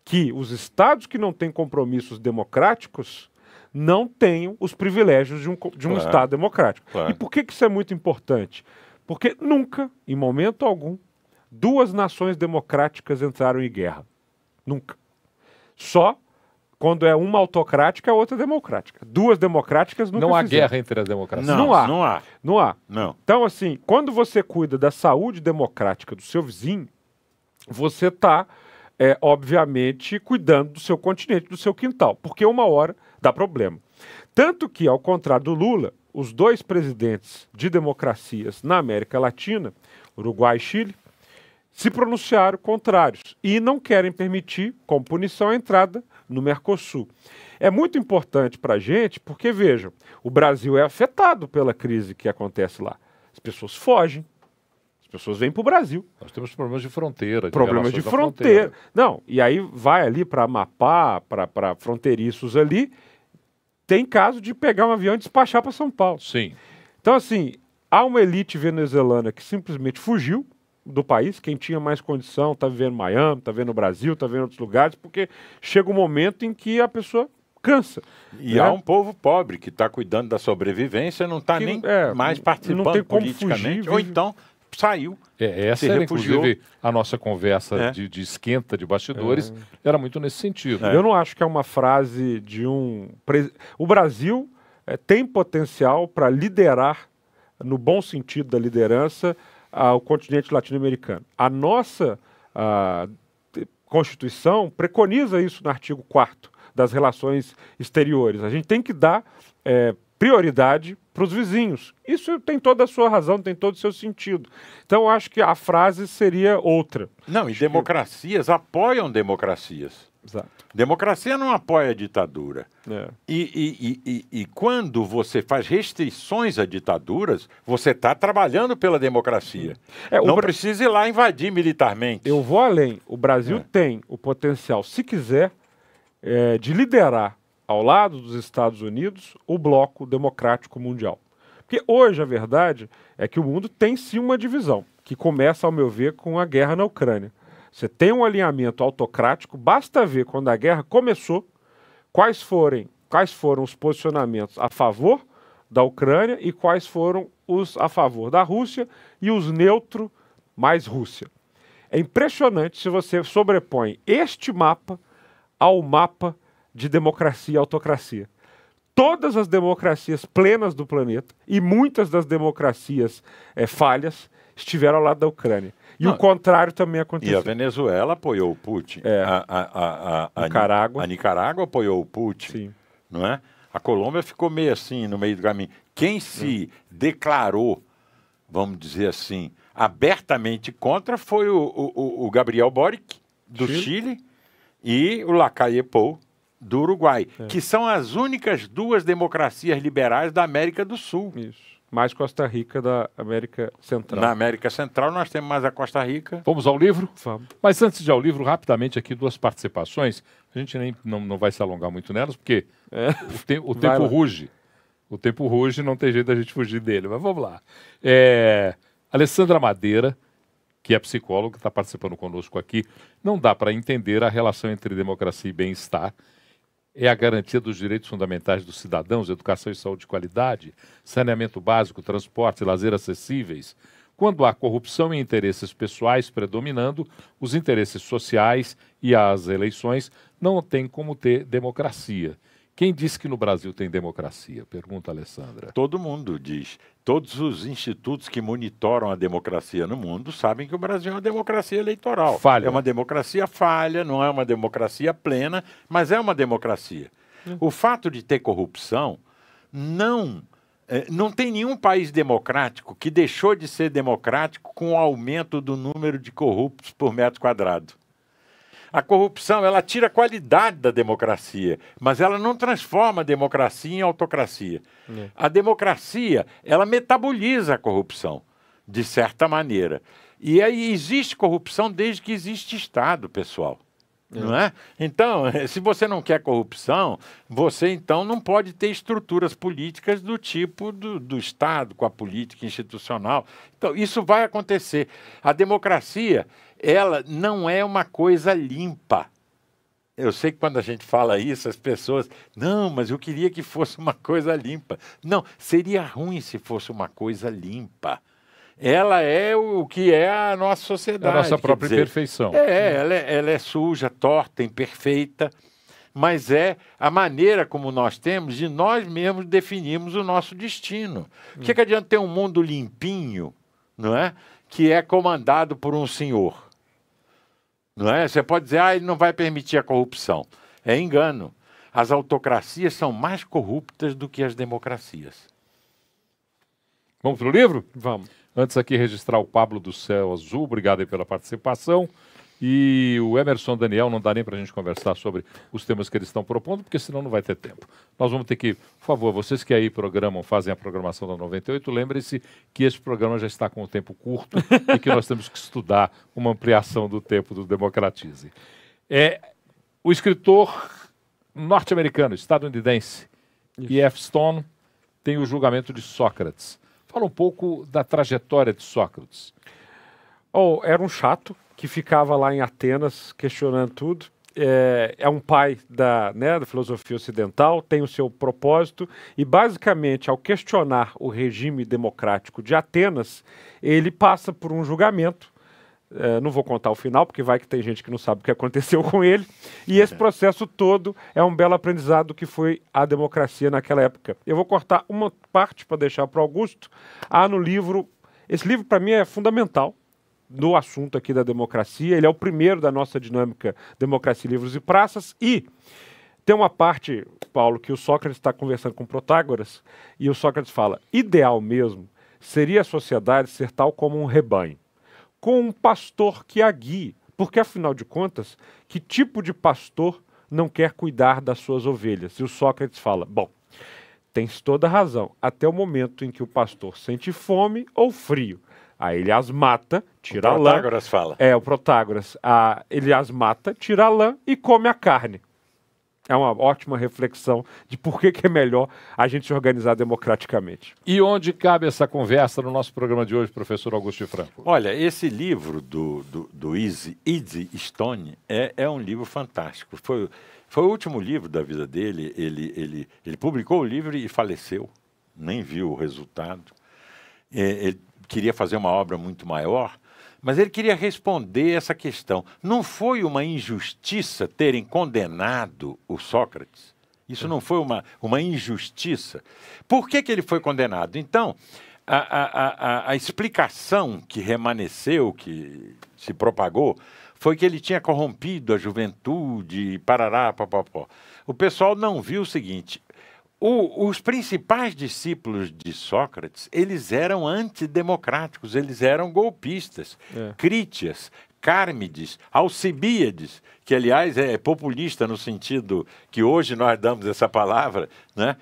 que os estados que não têm compromissos democráticos não tenham os privilégios de um Estado democrático. E por que isso é muito importante? Porque nunca, em momento algum, duas nações democráticas entraram em guerra. Nunca. Só quando é uma autocrática e a outra democrática. Duas democráticas nunca Não há fizeram. guerra entre as democracias. Não há. Não há. Não há. Não. Então, assim, quando você cuida da saúde democrática do seu vizinho, você está, obviamente, cuidando do seu continente, do seu quintal. Porque uma hora dá problema. Tanto que, ao contrário do Lula, os dois presidentes de democracias na América Latina, Uruguai e Chile, se pronunciaram contrários e não querem permitir, como punição, a entrada no Mercosul. É muito importante para a gente porque, vejam, o Brasil é afetado pela crise que acontece lá. As pessoas fogem, as pessoas vêm para o Brasil. Nós temos problemas de fronteira. Problemas de fronteira. Não, e aí vai ali para Amapá, para fronteiriços ali, tem caso de pegar um avião e despachar para São Paulo. Sim. Então, assim, há uma elite venezuelana que simplesmente fugiu do país. Quem tinha mais condição está vivendo em Miami, está vivendo no Brasil, está vivendo em outros lugares, porque chega um momento em que a pessoa cansa. E né? há um povo pobre que está cuidando da sobrevivência, não está nem mais participando não tem como politicamente, fugir, ou então saiu. Essa era, inclusive, a nossa conversa de esquenta de bastidores, era muito nesse sentido. Eu não acho que é uma frase de um... O Brasil tem potencial para liderar, no bom sentido da liderança, o continente latino-americano. A nossa Constituição preconiza isso no artigo 4º das relações exteriores. A gente tem que dar prioridade para os vizinhos. Isso tem toda a sua razão, tem todo o seu sentido. Então, eu acho que a frase seria outra. Não, e democracias apoiam democracias. Exato. Democracia não apoia a ditadura. E quando você faz restrições a ditaduras, você está trabalhando pela democracia. Não precisa ir lá invadir militarmente. Eu vou além. O Brasil tem o potencial, se quiser, de liderar, ao lado dos Estados Unidos, o bloco democrático mundial. Porque hoje a verdade é que o mundo tem sim uma divisão, que começa, ao meu ver, com a guerra na Ucrânia. Você tem um alinhamento autocrático, basta ver quando a guerra começou, quais foram os posicionamentos a favor da Ucrânia e quais foram os a favor da Rússia e os neutro mais Rússia. É impressionante se você sobrepõe este mapa ao mapa de democracia e autocracia. Todas as democracias plenas do planeta e muitas das democracias falhas estiveram ao lado da Ucrânia. E o contrário também aconteceu. E a Venezuela apoiou o Putin. A Nicarágua apoiou o Putin. Sim. Não é? A Colômbia ficou meio assim, no meio do caminho. Quem se declarou, vamos dizer assim, abertamente contra foi o Gabriel Boric, do Chile, e o Lacalle Pou, do Uruguai, que são as únicas duas democracias liberais da América do Sul. Isso. Mais Costa Rica da América Central. Na América Central nós temos mais a Costa Rica. Vamos ao livro? Vamos. Mas antes de ir ao livro, rapidamente aqui duas participações. A gente não vai se alongar muito nelas, porque o tempo ruge. O tempo ruge, não tem jeito da gente fugir dele. Mas vamos lá. Alessandra Madeira, que é psicóloga, está participando conosco aqui. Não dá para entender a relação entre democracia e bem-estar. É a garantia dos direitos fundamentais dos cidadãos, educação e saúde de qualidade, saneamento básico, transporte e lazer acessíveis. Quando há corrupção e interesses pessoais predominando, os interesses sociais e as eleições não tem como ter democracia. Quem disse que no Brasil tem democracia? Pergunta a Alessandra. Todo mundo diz. Todos os institutos que monitoram a democracia no mundo sabem que o Brasil é uma democracia eleitoral. Falha. É uma democracia falha, não é uma democracia plena, mas é uma democracia. O fato de ter corrupção não tem nenhum país democrático que deixou de ser democrático com o aumento do número de corruptos por metro quadrado. A corrupção, ela tira a qualidade da democracia, mas ela não transforma a democracia em autocracia. A democracia, ela metaboliza a corrupção, de certa maneira. E aí existe corrupção desde que existe Estado, pessoal. Não é? Então, se você não quer corrupção, você então não pode ter estruturas políticas do tipo do Estado, com a política institucional. Então, isso vai acontecer. A democracia, ela não é uma coisa limpa. Eu sei que quando a gente fala isso, as pessoas... Não, mas eu queria que fosse uma coisa limpa. Não, seria ruim se fosse uma coisa limpa. ela é o que é a nossa sociedade. A nossa própria imperfeição. Ela é suja, torta, imperfeita, mas é a maneira como nós temos de nós mesmos definirmos o nosso destino. O que adianta ter um mundo limpinho, não é? Que é comandado por um senhor? Não é? Você pode dizer, ele não vai permitir a corrupção. É engano. As autocracias são mais corruptas do que as democracias. Vamos para o livro? Vamos. Antes aqui registrar o Pablo do Céu Azul, obrigado aí pela participação. E o Emerson Daniel, não dá nem para a gente conversar sobre os temas que eles estão propondo, porque senão não vai ter tempo. Nós vamos ter que, por favor, vocês que aí fazem a programação da 98, lembrem-se que esse programa já está com o tempo curto e que nós temos que estudar uma ampliação do tempo do Democratize. O escritor norte-americano, estadunidense, E.F. Stone, tem o julgamento de Sócrates. Fala um pouco da trajetória de Sócrates. Era um chato que ficava lá em Atenas questionando tudo. É um pai da filosofia ocidental, tem o seu propósito e, basicamente, ao questionar o regime democrático de Atenas, ele passa por um julgamento. Não vou contar o final, porque vai que tem gente que não sabe o que aconteceu com ele. E esse processo todo é um belo aprendizado do que foi a democracia naquela época. Eu vou cortar uma parte para deixar para o Augusto. No livro, esse livro para mim é fundamental no assunto aqui da democracia. Ele é o primeiro da nossa dinâmica Democracia, Livros e Praças. E tem uma parte, Paulo, que o Sócrates está conversando com Protágoras e o Sócrates fala, ideal mesmo seria a sociedade ser tal como um rebanho, com um pastor que a guie, porque afinal de contas, que tipo de pastor não quer cuidar das suas ovelhas? E o Sócrates fala, bom, tens toda a razão, até o momento em que o pastor sente fome ou frio. Aí ele as mata, tira a lã. O Protágoras fala. O Protágoras. Ele as mata, tira a lã e come a carne. É uma ótima reflexão de por que é melhor a gente se organizar democraticamente. E onde cabe essa conversa no nosso programa de hoje, professor Augusto de Franco? Olha, esse livro do Easy Stone é um livro fantástico. Foi o último livro da vida dele. Ele publicou o livro e faleceu. Nem viu o resultado. Ele queria fazer uma obra muito maior, mas ele queria responder essa questão. Não foi uma injustiça terem condenado o Sócrates? Isso não foi uma injustiça? Por que ele foi condenado? Então, a explicação que remanesceu, que se propagou, foi que ele tinha corrompido a juventude, parará, papapó. O pessoal não viu o seguinte: os principais discípulos de Sócrates, eles eram antidemocráticos, eles eram golpistas. Crítias, Cármides, Alcibíades, que aliás é populista no sentido que hoje nós damos essa palavra, né?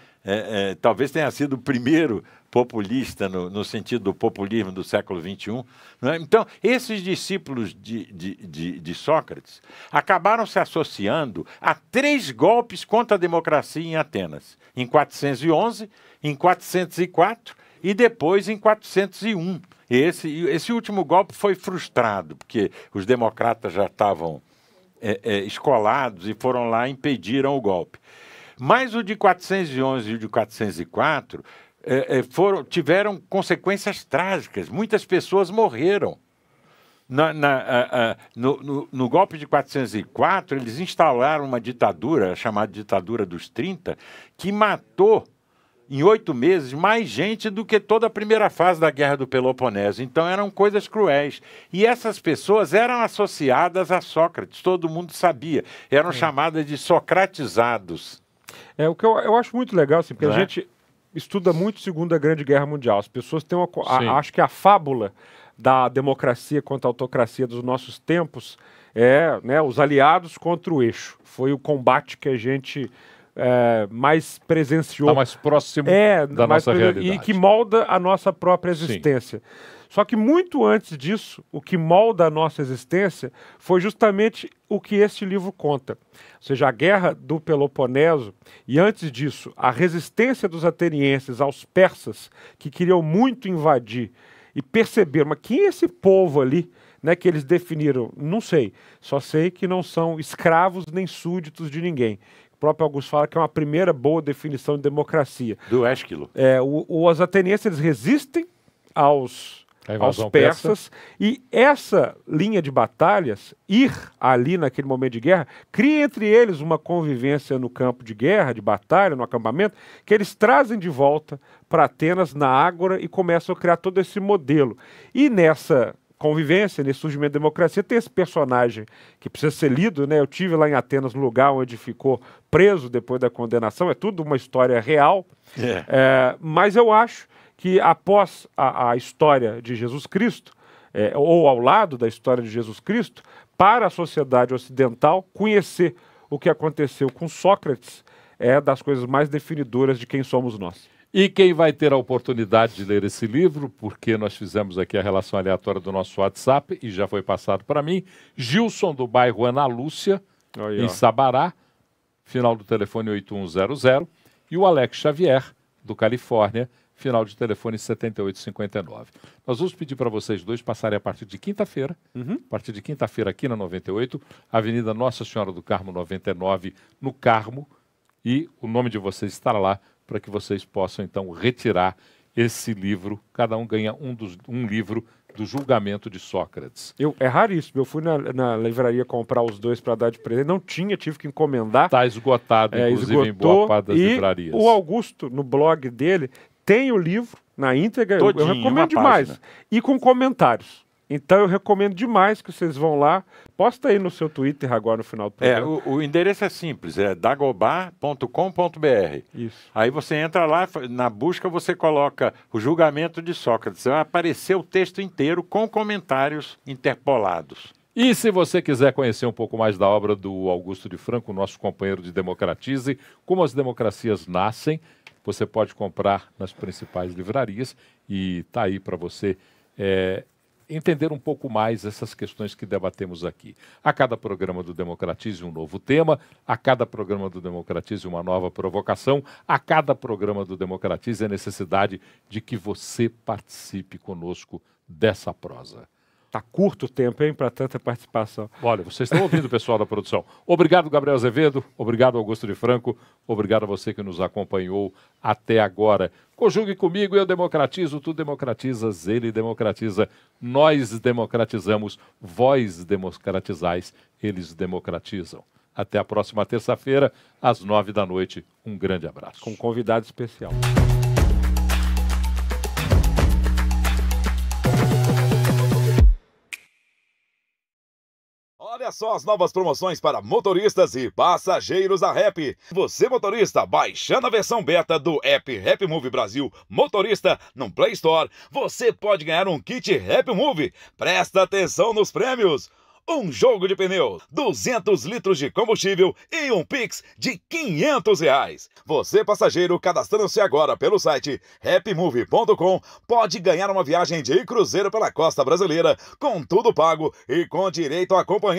Talvez tenha sido o primeiro populista no sentido do populismo do século XXI. Né? Então, esses discípulos de Sócrates acabaram se associando a 3 golpes contra a democracia em Atenas. Em 411, em 404 e depois em 401. Esse último golpe foi frustrado, porque os democratas já estavam escolados e foram lá e impediram o golpe. Mas o de 411 e o de 404 tiveram consequências trágicas. Muitas pessoas morreram. No golpe de 404, eles instauraram uma ditadura, chamada ditadura dos 30, que matou, em 8 meses, mais gente do que toda a primeira fase da Guerra do Peloponeso. Então eram coisas cruéis. E essas pessoas eram associadas a Sócrates, todo mundo sabia. Eram chamadas de socratizados. O que eu acho muito legal, assim, porque a gente estuda muito Segunda Grande Guerra Mundial. As pessoas têm acho que a fábula da democracia contra a autocracia dos nossos tempos os aliados contra o eixo. Foi o combate que a gente mais presenciou. Está mais próximo da nossa realidade. E que molda a nossa própria existência. Só que muito antes disso, o que molda a nossa existência foi justamente o que este livro conta. Ou seja, a Guerra do Peloponeso e, antes disso, a resistência dos atenienses aos persas, que queriam muito invadir e perceberam, mas quem é esse povo ali, né, que eles definiram? Não sei, só sei que não são escravos nem súditos de ninguém. O próprio Augusto fala que é uma primeira boa definição de democracia. Do Ésquilo. Os atenienses, eles resistem aos aos persas. E essa linha de batalhas, ir ali naquele momento de guerra, cria entre eles uma convivência no campo de guerra, de batalha, no acampamento, que eles trazem de volta para Atenas, na Ágora, e começam a criar todo esse modelo. E nessa convivência, nesse surgimento da democracia, tem esse personagem que precisa ser lido, né? Eu tive lá em Atenas, no lugar onde ficou preso depois da condenação, é tudo uma história real, mas eu acho que após a história de Jesus Cristo, ou ao lado da história de Jesus Cristo, para a sociedade ocidental, conhecer o que aconteceu com Sócrates é das coisas mais definidoras de quem somos nós. E quem vai ter a oportunidade de ler esse livro, porque nós fizemos aqui a relação aleatória do nosso WhatsApp e já foi passado para mim, Gilson, do bairro Ana Lúcia, em Sabará, final do telefone 8100, e o Alex Xavier, do Califórnia, final de telefone 7859. Nós vamos pedir para vocês dois passarem a partir de quinta-feira, aqui na 98, Avenida Nossa Senhora do Carmo 99, no Carmo, e o nome de vocês estará lá para que vocês possam, então, retirar esse livro. Cada um ganha um livro do julgamento de Sócrates. É raríssimo. Eu fui na livraria comprar os dois para dar de presente. Não tinha, tive que encomendar. Está esgotado, inclusive, em boa parte das livrarias. O Augusto, no blog dele, tem o livro na íntegra. Eu recomendo demais. E com comentários. Então eu recomendo demais que vocês vão lá. Posta aí no seu Twitter agora no final do programa. O endereço é simples, é dagobah.com.br. Isso. Aí você entra lá, na busca você coloca o julgamento de Sócrates. Vai aparecer o texto inteiro com comentários interpolados. E se você quiser conhecer um pouco mais da obra do Augusto de Franco, nosso companheiro de Democratize, como as democracias nascem, você pode comprar nas principais livrarias e está aí para você entender um pouco mais essas questões que debatemos aqui. A cada programa do Democratize um novo tema, a cada programa do Democratize uma nova provocação, a cada programa do Democratize a necessidade de que você participe conosco dessa prosa. Tá curto o tempo, hein, para tanta participação. Olha, vocês estão ouvindo o pessoal da produção. Obrigado, Gabriel Azevedo. Obrigado, Augusto de Franco. Obrigado a você que nos acompanhou até agora. Conjugue comigo, eu democratizo, tu democratizas, ele democratiza, nós democratizamos, vós democratizais, eles democratizam. Até a próxima terça-feira, às 9 da noite. Um grande abraço. Com um convidado especial. Olha só as novas promoções para motoristas e passageiros da Rap. Você, motorista, baixando a versão beta do app Rap Move Brasil Motorista no Play Store, você pode ganhar um kit Rap Move. Presta atenção nos prêmios. Um jogo de pneu, 200 litros de combustível e um Pix de R$500. Você, passageiro, cadastrando-se agora pelo site rapmove.com, pode ganhar uma viagem de cruzeiro pela costa brasileira, com tudo pago e com direito a acompanhar